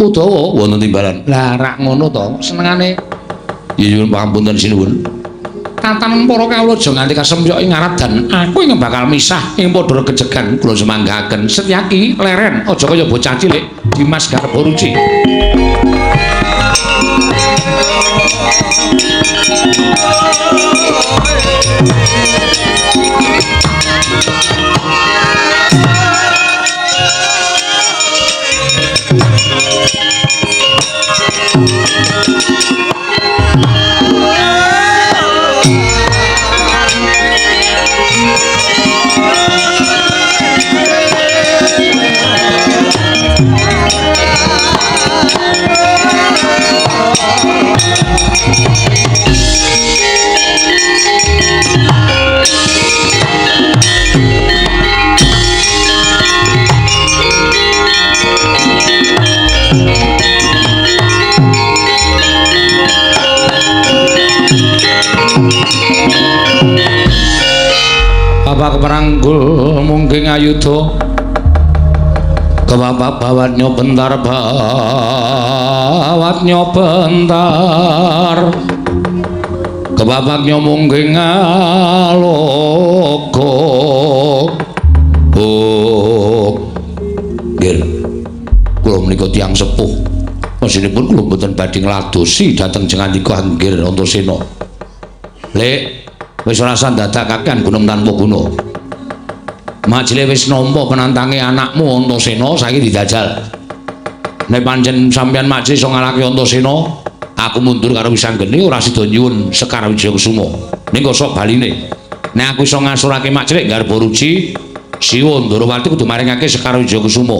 udawa wonten timbalan lah rak ngono to senengane nyuwun pangapunten sinuwun. Tatan para kawula aja nganti kasempyoki ngarat dan aku ing bakal misah ing padha kejegan kula semanggaken Setyaki leren aja kaya bocah cilik Dimas Garep Boruji. Keperanggul mungging ayuda kebapak bawatnya bentar kebabaknya mungging alogo nggih kula menika tiyang sepuh masinipun kula mboten badhe ngladosi dhateng jengandika Anggir Antasena lek wis ora sandadakaken gunung tanpa guna. Majile wis nampa penantange anakmu Antasena saiki didajal. Nek pancen sampeyan majlis iso ngalahke Antasena, aku mundur karo Wisanggeni ora sida nyuwun Sekar Wijayakusuma. Ning kok sok baline. Nek aku iso ngasurake majlis garba ruci, Siwa Ndarawati kudu maringake Sekar Wijayakusuma.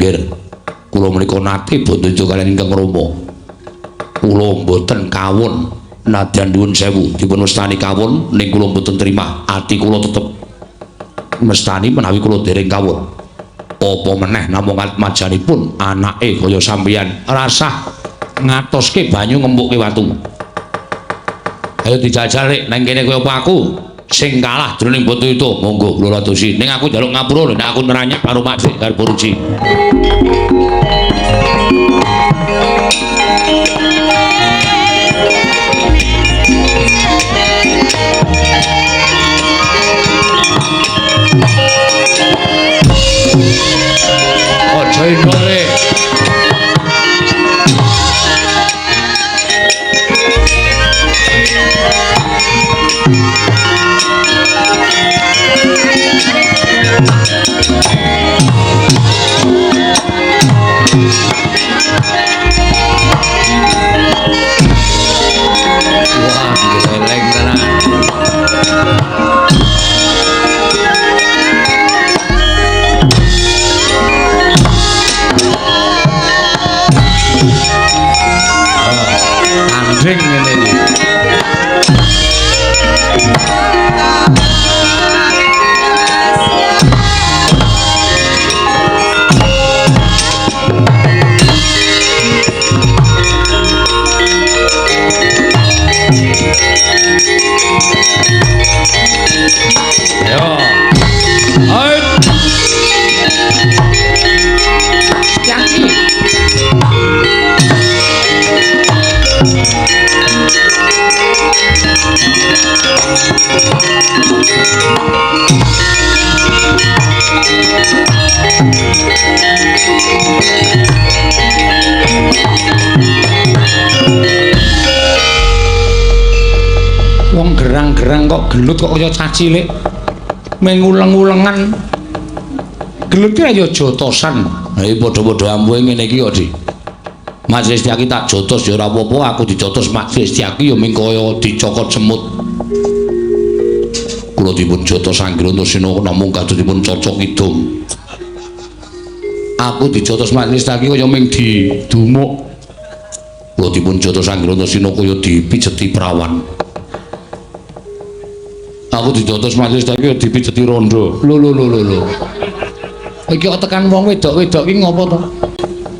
Nggih. Kula menika nate boten kaliyan ingkang Rama. Kula mboten kawon. Nadyan nuwun sewu dipun mestani kawon ning kula mboten trima ati kula tetep mestani menawi kula dereng kawon apa meneh namung majanipun anake kaya sampeyan rasah ngatoske banyu ngembukke watu ayo dijajal rek nang kene kaya apa aku sing kalah jroning boto itu monggo kula ladosi ning aku njaluk ngapura nek aku neranyak karo Makcik garba ruci Ojo indole wah geleng tenan anjing ngene iki yo ayo Jaki wong gerang-gerang kok gelut kok kaya cacilik menguleng-ulengan gelut ki ya jotosan iki padha-padha ampuhe ngene iki ya Dik Majelis Setyaki tak jotos ya ora apa-apa aku dijotos Majelis Setyaki ya ming kaya dicokot semut kula dipun jotos Anggir Antasena namung kadosipun cocok idum aku dijotos Majelis Setyaki kaya ming didumuk kula dipun jotos Anggir Antasena kaya dipijeti prawan aku dijotos Majelis Setyaki dipijeti rondo lho iki kok tekan wong wedok-wedok iki ngopo to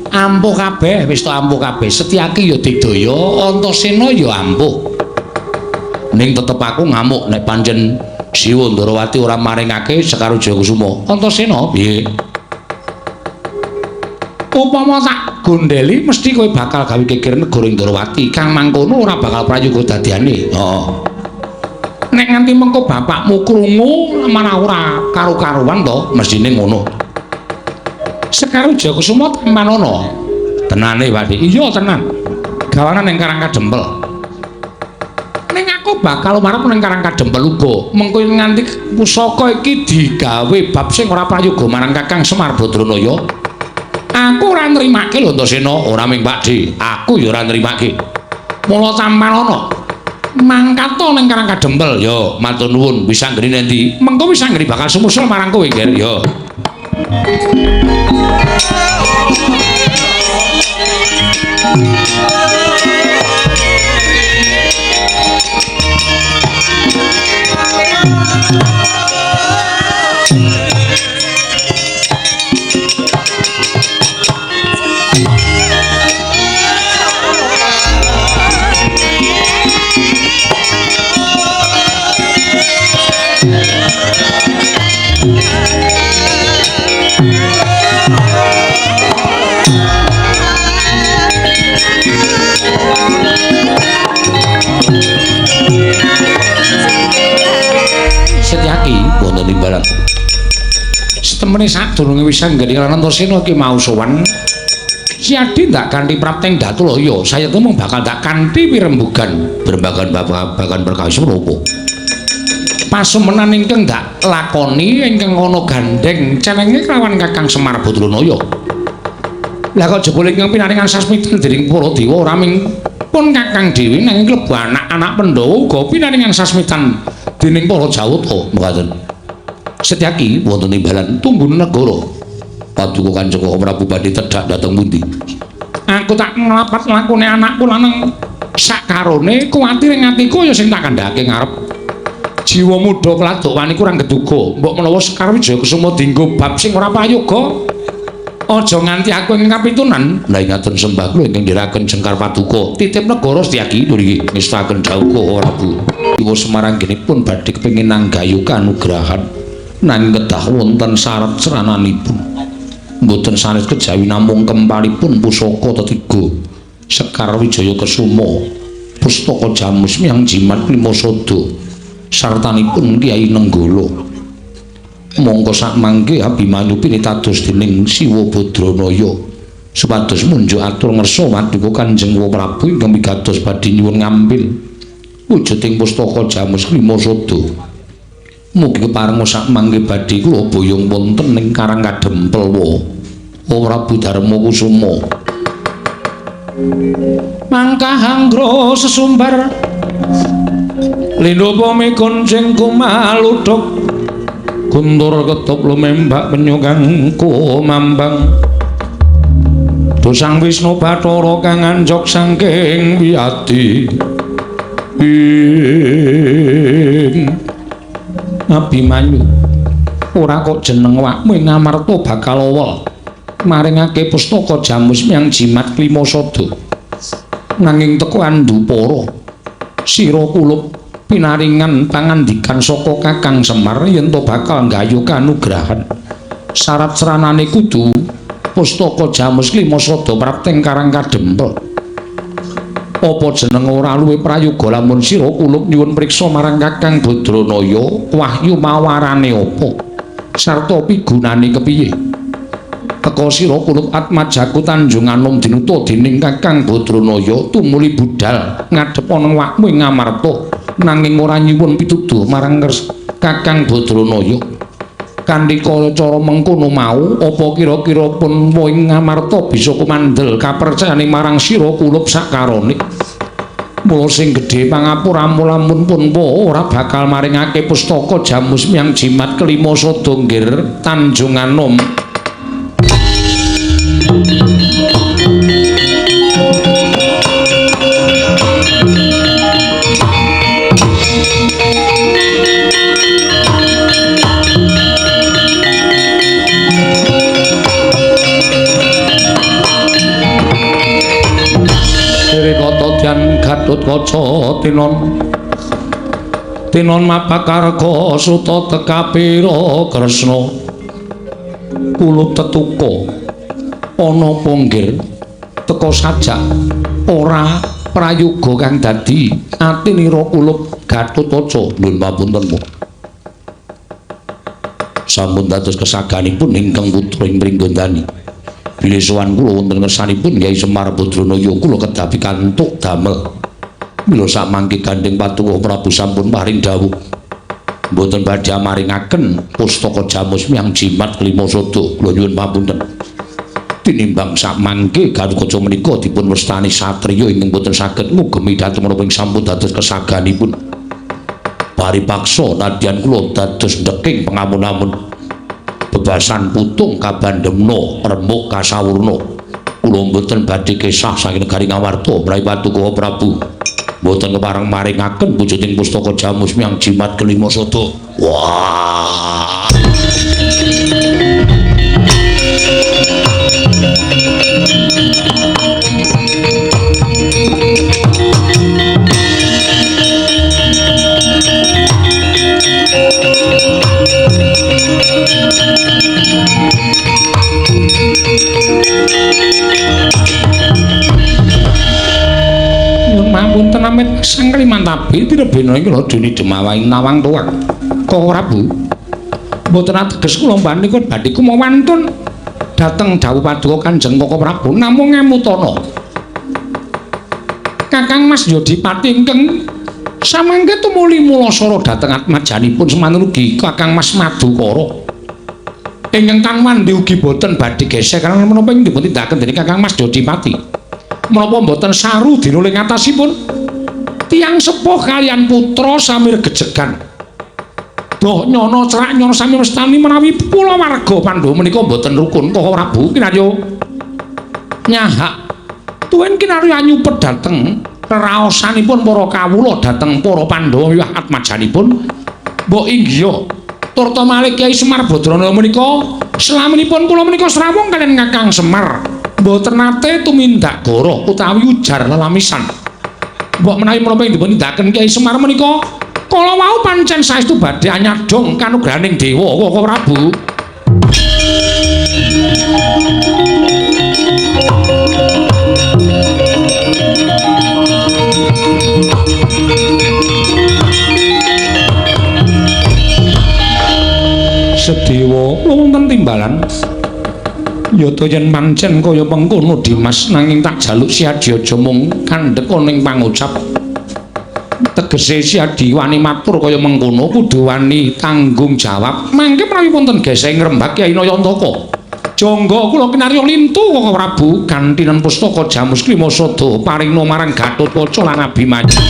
ampuh kabeh wis to ampuh kabeh Setyaki ya didaya Antasena ya ampuh ning tetep aku ngamuk nek pancen Siwa Ndarawati ora maringake Sekar Wijayakusuma Antasena piye upama tak gondeli mesti kowe bakal gawe kekir negara Ndarawati kang mangkono ora bakal prayoga dadiane heeh nek nganti mengko bapakmu krungu malah ora karo-karuan to mestine ngono Sekar Wijayakusuma temanono tenane Pak Dik iya tenan gawanan ning Karang Kadempel bakal marep ning Karang Kadempel uga. Mengko nganti pusaka iki digawe bab sing ora prayoga marang Kakang Semar Badranaya. Aku ora nrimake lho Antasena, ora ming Pakde. Aku ya ora nrimake. Mula sampean ana mangkat to ning Karang Kadempel ya matur nuwun wis anggene endi. Mengko wis anggene bakal sumusul marang kowe Ger ya. Wonten timbalan setemene sadurunge wis anggene Antasena ki mau sowan Siadi ndak kanthi prapteng Datulaya saya temung bakal ndak kanthi pirembugan berembagan babagan perkawis menapa pasumenan ingkang ndak lakoni ingkang ana gandeng cenenge kelawan Kakang Semar Badranaya lah kok jebul ingkang pinaringan sasmita dening para dewa ora ming pun Kakang dhewe nanging klebu anak-anak Pandhawa uga pinaringan sasmitan dening para Jawata mekaten Setyaki wonten timbalan tumbun negara paduka Kanjeng Prabu badhe tedhak dhateng pundi aku tak nglapat lakune anakku lanang sakarone kuwatir ing atiku ya sing tak kandhake ngarep jiwa muda kladok wani kurang geduga mbok menawa Sekar Wijaya Kusuma dienggo bab sing ora payoga aja nganti aku ing kapitunan lha ngaten sembah kula ingkang ndherekaken Jengkar Paduka titip negara Setyaki nggih ngestaken dawuh Prabu Iwa Semaranggenipun badhe kepengin nanggayu kanugrahan nanging kedah wonten syarat serananipun mboten sanes kejawi namung kempalipun pusaka tetiga Sekar Wijaya Kusuma pustaka Jamus Miang Jimat Klimasada sartanipun Kyai Nenggala mongko sak mangke Abimanyu pinitados dening Siwa Badranaya supados munjuk atur ngersa paduka Kanjeng Prabu ingkang migados badhe nyuwun ngambil wujuding pustaka Jamus Klimasada mugi keparenga sak mangke badhe kula boyong wonten ing Karang Kadempel wa Prabu Darma Kusuma mangkah anggra sesumbar lindha pame gonceng kumaludhok kuntur ketop lumembak penyugang kumambang dosang Wisnu Bathara kang anjok saking wiyadi Abimanyu ora kok jeneng wakmu ing Amarta bakal awol maringake pustaka Jamus Miang Jimat Klimasada nanging teko Andupara sira kulup pinaringan pangandikan saka Kakang Semar yen to bakal nggayu kanugrahan syarat seranane kudu pustaka Jamus Klimasada prapteng Karang Kadempel apa jeneng ora luwih prayoga lamun sira kulup nyuwun priksa marang Kakang Badranaya wahyu mawarane apa sarta pigunane kepiye teka sira kulup atmajaku Tanjung Anom dinuta dening Kakang Badranaya tumuli budal ngadhep ana wakmu ing Amarta nanging ora nyuwun pituduh marang Kakang Badranaya kanthi cara mengkono mau apa kira-kira pun ing Amarta bisa kumandel kapercayane marang sira kulup sakarone mula sing gedhe pangapura lamun pun ora bakal maringake pustaka Jamus Miang Jimat Klimasada nggir Tanjung Anom Gatut Kaca tinon mapakarga suta tekapira Kresna kulup tetuka ana ponggir teka sajak ora prayoga kang dadi atinira kulup Gatotkaca nuwun pamunten po sampun dados kesaganipun ingkang putra ing Pringgondani bilih sowan kula wonten ngersanipun Kyai Semar Badranaya kula kedah pikantuk damel mila samangke Gandeng Patuwa Prabu sampun paring dawuh mboten badhe maringaken pustaka Jamus Miang Jimat Klima Sada kula nyuwun pamunten tinimbang samangke Garukaca menika dipun wastani satriya ingkang boten saged ngugemi dhateng menapa ing sampun dados kesaganipun paripaksa nadyan kula dados ndeking pangamun-amun bebasan putung kabandemna remuk kasawurna kula mboten badhe kesah saking negari Ngawarta Prabu Patuwa Prabu mboten kepareng maringaken wujuding pustaka Jamus Miang Jimat Klima Sada. Wah. Mampun tenamet sang Klimantabi tirebena iki lho dene demawaing nawang tuwak Koko Prabu mboten ateges kula panika badhe kumawantun dhateng dawuh paduka Kanjeng Koko Prabu namung ngemutana Kakang Mas Yodipati ingkang samangke tumuli mulasara dhateng atmajanipun semanugi Kakang Mas Madukara ingkang kanwandi ugi boten badhe gesek karena menapa ing dipun tindakaken dening Kakang Mas Yodipati menapa mboten saru dinuling atasipun tiyang sepuh kalian putra sami regejegan Doh nyono cerak nyono sami mestani menawi kula warga Pandhawa menika mboten rukun Koko Prabu kinarya nyahak tuwin kinarya nyupet dhateng raosanipun para kawula dhateng para Pandhawa miwah atmajanipun mbok inggih turta malih Kyai Semar Badrana menika slaminipun kula menika srawung kalian Kakang Semar mboten nate tumindak goro utawi ujar lelamisan. Mbok menawi menapa ing dipun tindakaken Kyai Semar menika kala wau pancen saestu badhe anyadong kanugrahaning dewa Koko Prabu. Sedewa wonten timbalan Yata yen pancen kaya mengkono Dimas nanging tak jaluk Siadi aja mung kandhek ning pangucap. Tegese Siadi wani matur kaya mengkono kudu wani tanggung jawab. Mangke menawi wonten geseng ngrembak Kyai Nayantaka. Jangga kula kinarya lintu Koko Prabu gantinan pustaka Jamus Klima Sada paringna marang Gatotkaca lan Abimanyu.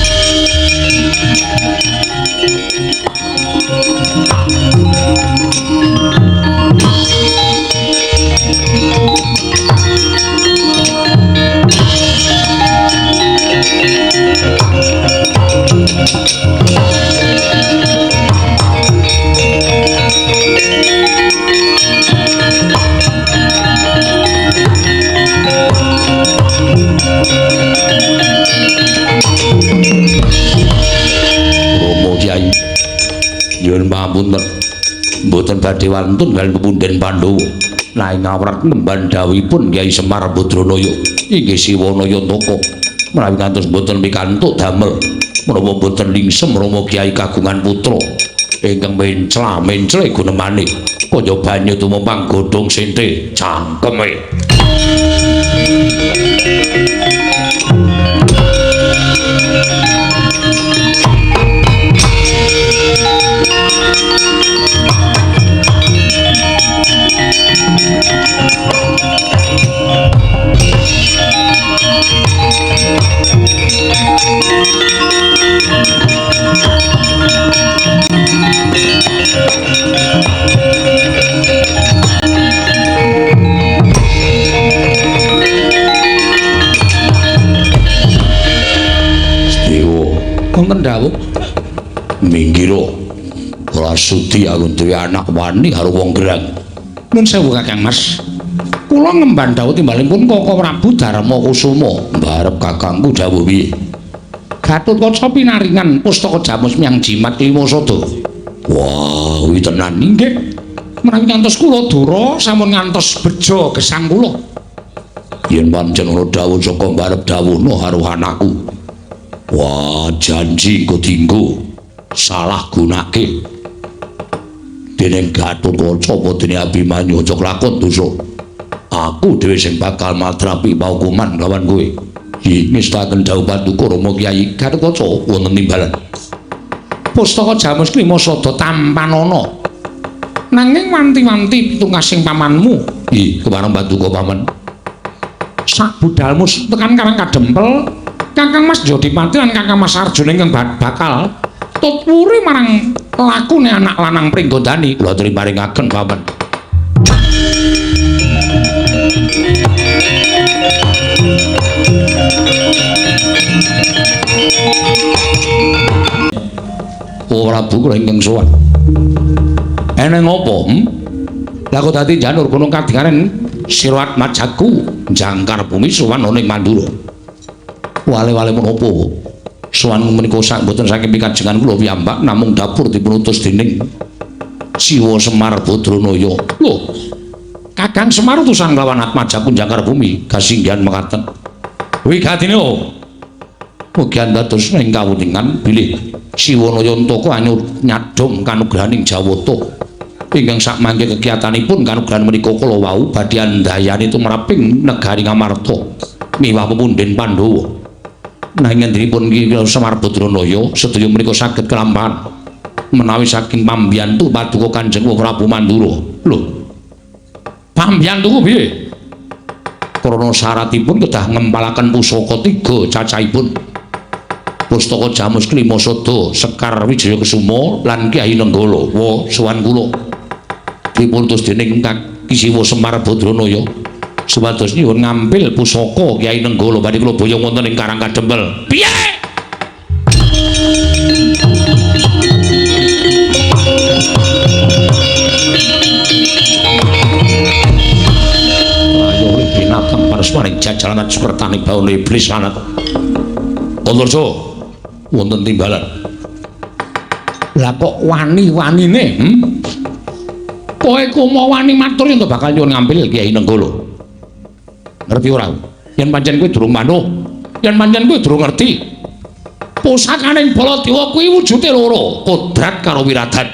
Nyuwun pamunten mboten badhe wantun kaliyan pepunden Pandhawa nanging ngawrat nemban dawuhipun Kyai Semar Badranaya inggih Siwa Nayantaka menawi ngantos mboten pikantuk damel menapa mboten lingsem Rama Kyai kagungan putra ingkang mencla-mencle gunemane kaya banyu tumempang godhong sente cangkeme. Wonten dawuh minggira ora sudi aku duwe anak wani karo wong gerang. Nun sewu Kakang Mas. Kula ngemban dawuh timbalipun Koko Prabu Darma Kusuma mbarep kakangku dawuh piye. Gatotkaca pinaringan pustaka Jamus Miang Jimat Klima Sada. Wah, kuwi tenan nggih. Menawi ngantos kula dura sampun ngantos beja gesang kula. Yen pancen ana dawuh saka mbarep dawuhna karo anakku. Wah, janji kok dinggo salah gunake dening Gatotkaca apa dening Abimanyu aja lakon dosa. Aku dhewe sing bakal matrapi paukuman lawan kowe. ngestaken dawuh Paduka Rama Kyai Kartoca wonten timbalan. Pustaka Jamus Klima Sada tampanana. Nanging wanti-wanti pitungkasing pamanmu. Nggih, kemareng Paduka Paman. Sak budalmu tekan Karang Kadempel, Kakang Mas Jodipati lan Kakang Mas Arjuna ingkang bakal tutwuri marang lakune anak lanang Pringgondani kula aturi paringaken Paman. Prabu kula ingkang sowan. Eneng apa? Lah kok dadi janur gunung kadingaren Sirat Majaku jangkar bumi sowan ning Mandura. Wale-wale menapa? Sowan menika sak mboten saking pikajengan kula piyambak namung dapur dipunutus dening Siwa Semar Badranaya. Lho. Kakang Semar utusan lawan Atmajaku jangkar bumi kasinggihan mekaten. Wigatine mugi dados ing kawuningan bilih Siwanaya Antaka anyur nyadhong kanugrahaning Jawata ingkang sakmangke kegiatanipun kanugrahan menika kala wau badhe andayani tumraping negari Ngamarta miwah pepundhen Pandhawa. Nanging ngendinipun Ki Semar Badranaya sedaya menika saged kelampahan menawi saking pambiyantu Paduka Kanjeng Prabu Mandura. Lho. Pambiyantuku piye? Krana syaratipun kedah ngempalaken pusaka 3 cacahipun. Pustaka Jamus Klima Sada Sekar Wijaya Kesuma lan Kyai Nenggala wa sowan kula dipuntus dening Ki Siwa Semar Badranaya supados nyuwun ngambil pusaka Kyai Nenggala badhe kula boyong wonten ing Karang Kadempel. Piye? Ayo binatang paresmaning jajalan sukertane baune iblis lanat. Antarja wonten timbalan. Lah kok wani-wanine? Kowe kumo wani matur yen bakal nyuwun ngambil Kyai Nenggala. Ngerti ora? Yen pancen kowe durung manut, yen pancen kowe durung ngerti. Pusakaning Baladewa kuwi wujude loro, kodrat karo wiradan.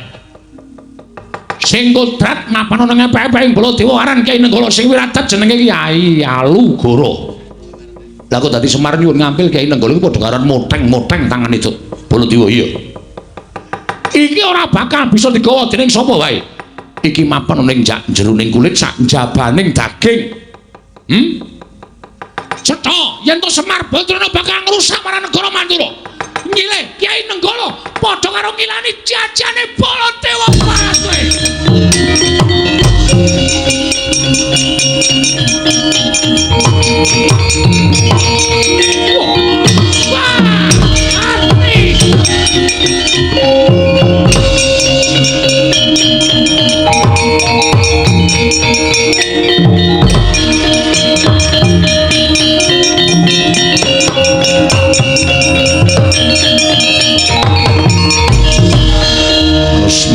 Sing kodrat mapan nang epek-epek Baladewa aran Kyai Nenggala, sing wiradan jenenge Kyai Alugara. Lah kok dadi Semar nyuwun ngambil Kyai Nenggala iku padha karo moteng-moteng tangan itu. Baladewa iya. Iki ora bakal bisa digawa dening sapa wae. Iki mapan ning jeroning kulit sak jabaning daging. Cetha yen to Semar Badrana bakal ngrusak marang negara Mandura. Ngilih Kyai Nenggala padha karo ngilani jajane Baladewa Pati.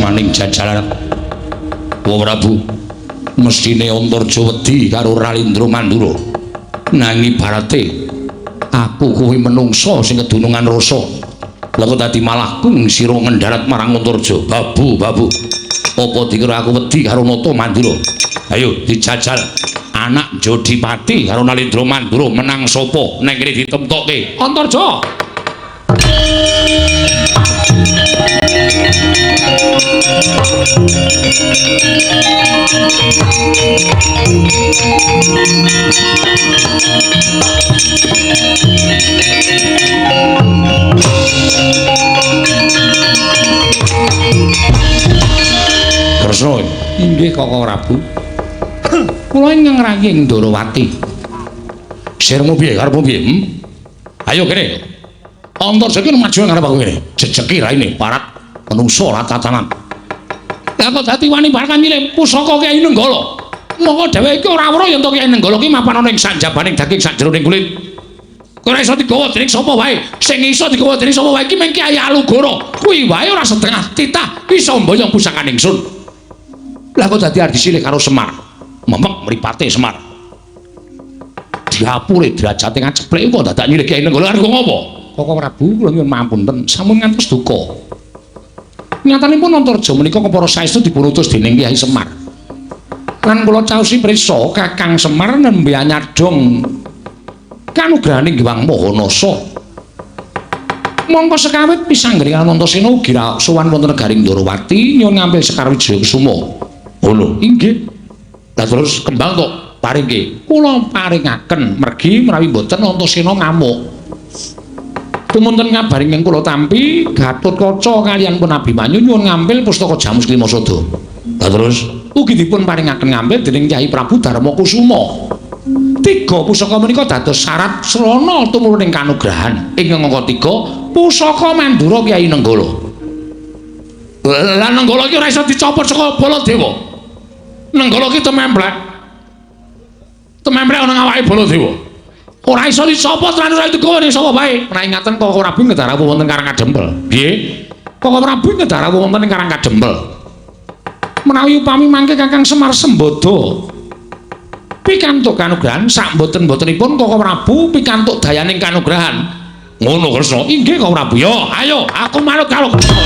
Maning jajalan Prabu mestine Antarja wedi karo Ralindra Mandura nanging ibarate aku kuwi menungsa sing kedunungan rasa lha kok dadi malah kung sira ngendarat marang Antarja babu apa dikira aku wedi karo Nata Mandura. Ayo dijajal anak Jodipati karo Ralindra Mandura menang sapa ning kene ditemtokke Antarja. Kresna, inggih Kakang Prabu. Kula ingkang rayeng Ndarawati. Sirmu piye karepmu piye? Ayo kene. Antarja iki maju ngarep aku kene. Jejeki raine parat menungso tatanan. Lah kok dadi wani barang nyilih pusaka Kyai Nenggala. Monggo dheweke iki ora weruh yen to Kyai Nenggala iki mapan ana ing sanjabaning daging sajroning kulit. Kowe ora iso digawa dening sapa wae. Sing iso digawa dening sapa wae iki mung Kyai Alugara. Kuwi wae ora setengah titah iso mboyong pusakaning ingsun. Lah kok dadi arep disilih karo Semar. Memek mripate Semar. Diapure derajate ngaceplek kok dadak nyilih Kyai Nenggala karo ngopo? Kakang Prabu kula nyuwun mapunten sampun ngantos duka. Nyatanipun Antarja menika kepara saestu dipunutus dening Kyai Semar. Lan kula caosi prisa Kakang Semar nembe nyadhong kanugrahaning Hyang Mahanasa. Mongko sekawit pisanggering Anantasena ugi sowan wonten negaring Ndarawati nyuwun ngambil Sekar Wijaya Kusuma. Oh lho, inggih. Lah terus kembang to paringke. Kula paringaken mergi menawi mboten Antasena ngamuk. Tumunten ngabaring ing kula tampi Gatotkaca kaliyan Pun Abimanyu nyuwun ngambil pustaka Jamus Klimasada. Lah terus ugi dipun paringaken ngambil dening Kyai Prabu Darmakusuma. Tiga pusaka menika dados syarat srana tumurun ing kanugrahan. Ing angka 3 pusaka Mandura Kyai Nenggala. Lah Nenggala iki ora iso dicopot saka Baladewa. Nenggala ki tememplek. Tememplek ana awake Baladewa. Ora iso dicopot lan ora digawa ning sapa bae. Menawi ngaten Koko Prabu ngedharawu wonten Karang Kadempel. Nggih. Koko Prabu ngedharawu wonten ing Karang Kadempel. Menawi upami mangke Kakang Semar Sembada pikantuk kanugrahan sak mboten-mbotenipun Koko Prabu pikantuk dayaning kanugrahan. Ngono Kresna. Inggih Koko Prabu. Yo, ayo aku manut karo Kresna.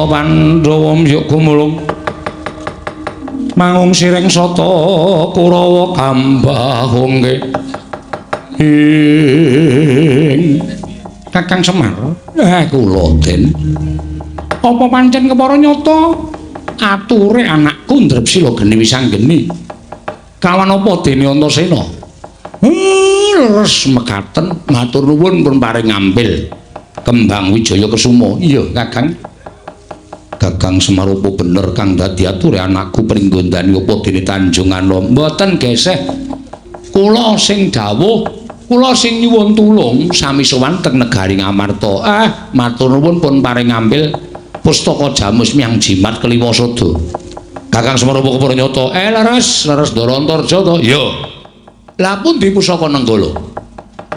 Pandhawa myuk gumulung mangung sireng sata Kurawa kambahungke ing Kakang Semar. Kula Den apa pancen kepara nyata ature anakku Ndrepsila Geni Wisanggeni kawan apa dene Antasena. Leres mekaten matur nuwun pun paring ngambil Kembang Wijaya Kusuma. Iya Kakang. Kakang Semar apa bener kang dadi ature anakku pringgondani apa dene Tanjungana. Mboten geseh. Kula sing dawuh, kula sing nyuwun tulung sami sowan teng negari Ngamarta. Matur nuwun pun paring ngambil pustaka Jamus Miang Jimat Kliwasada. Kakang Semar apa kepara nyata? Leres Darantarja to. Iya. Lah pun di pusaka Nenggala.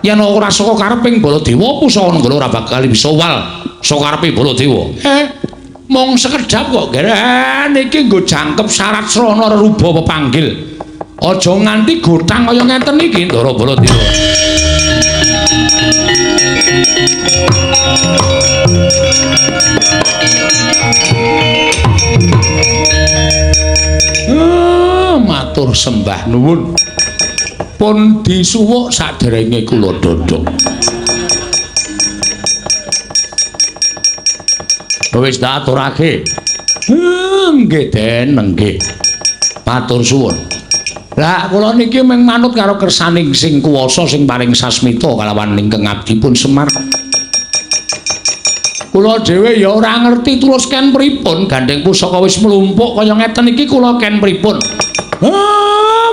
Yen ora saka kareping Baladewa pusaka Nenggala ora bakal bisa wal saka karepe Baladewa. Mong sekedap kok niki nggo jangkep syarat srana reruba pepanggil. Aja nganti gotang kaya ngeten iki Ndara Baladewa. Matur sembah nuwun. Pun disuwuk saderenge kula dodok. Wis tak aturake. Nggih Den, nggih. Matur suwun. Lah kula niki mung manut karo kersaning sing kuwasa sing paring sasmita kalawan ingkang abdipun Semar. Kula dhewe ya ora ngerti tulus ken pripun gandeng pusaka wis mlumpuk kaya ngeten iki kula ken pripun.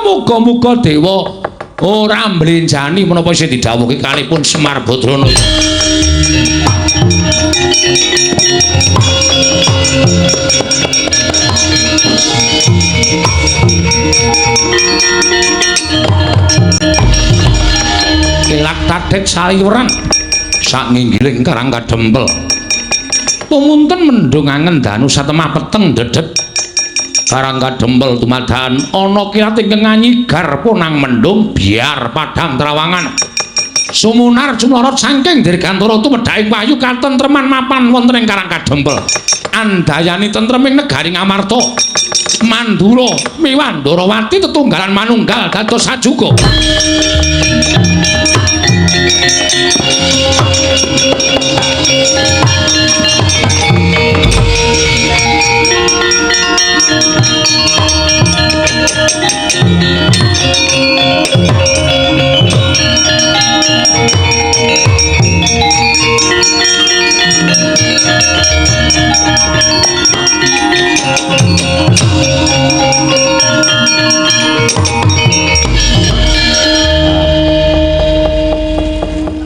Muga-muga dewa ora mblenjani menapa sing didhawuhke kalipun Semar Badrana. Kilak tadet saliuran sak nginggiling karang kadempel tumunten mendung angen danu satemah peteng dedet karang kadempel dumadakan ana kilat ingkang nganyigar punang mendung biar padang trawangan sumunar jumlorot saking dirgantara tumedhaing wayu katentreman mapan wonten ing karang kadempel andayani tentreming negari Ngamarta Mandura miwah Ndarawati tetunggalan manunggal dados sajuga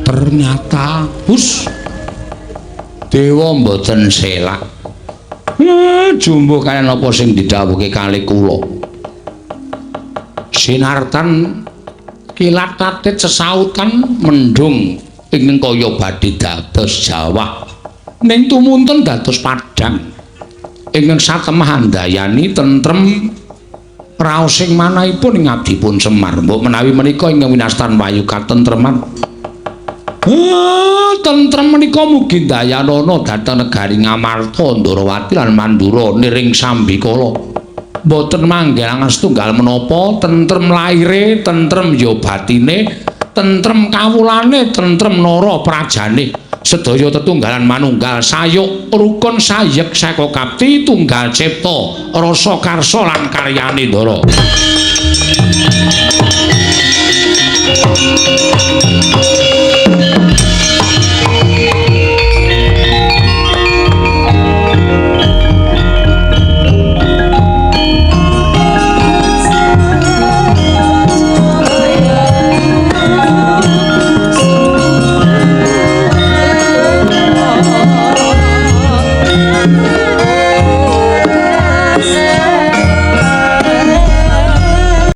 ternyata hus dewa mboten selak jumbo kalian apa sing didhawuhke kalih kula sinartan kilat tatit sesautan mendung ingkang kaya badhe dados jawah ning tumunten dados padang ingkang satemah andayani tentrem raosing manahipun ing abdipun Semar mbok menawi menika ingkang winastan wayu katentreman tentrem menika mugi dayanana dhateng negari Ngamarta Ndarawati lan Mandura niring sambikala boten manggilangan setunggal menapa tentrem laire tentrem ya batine tentrem kawulane tentrem nara prajane sedaya tetunggalan manunggal sayuk rukun sayek saka kapti tunggal cipta rasa karsa lan karyane Ndara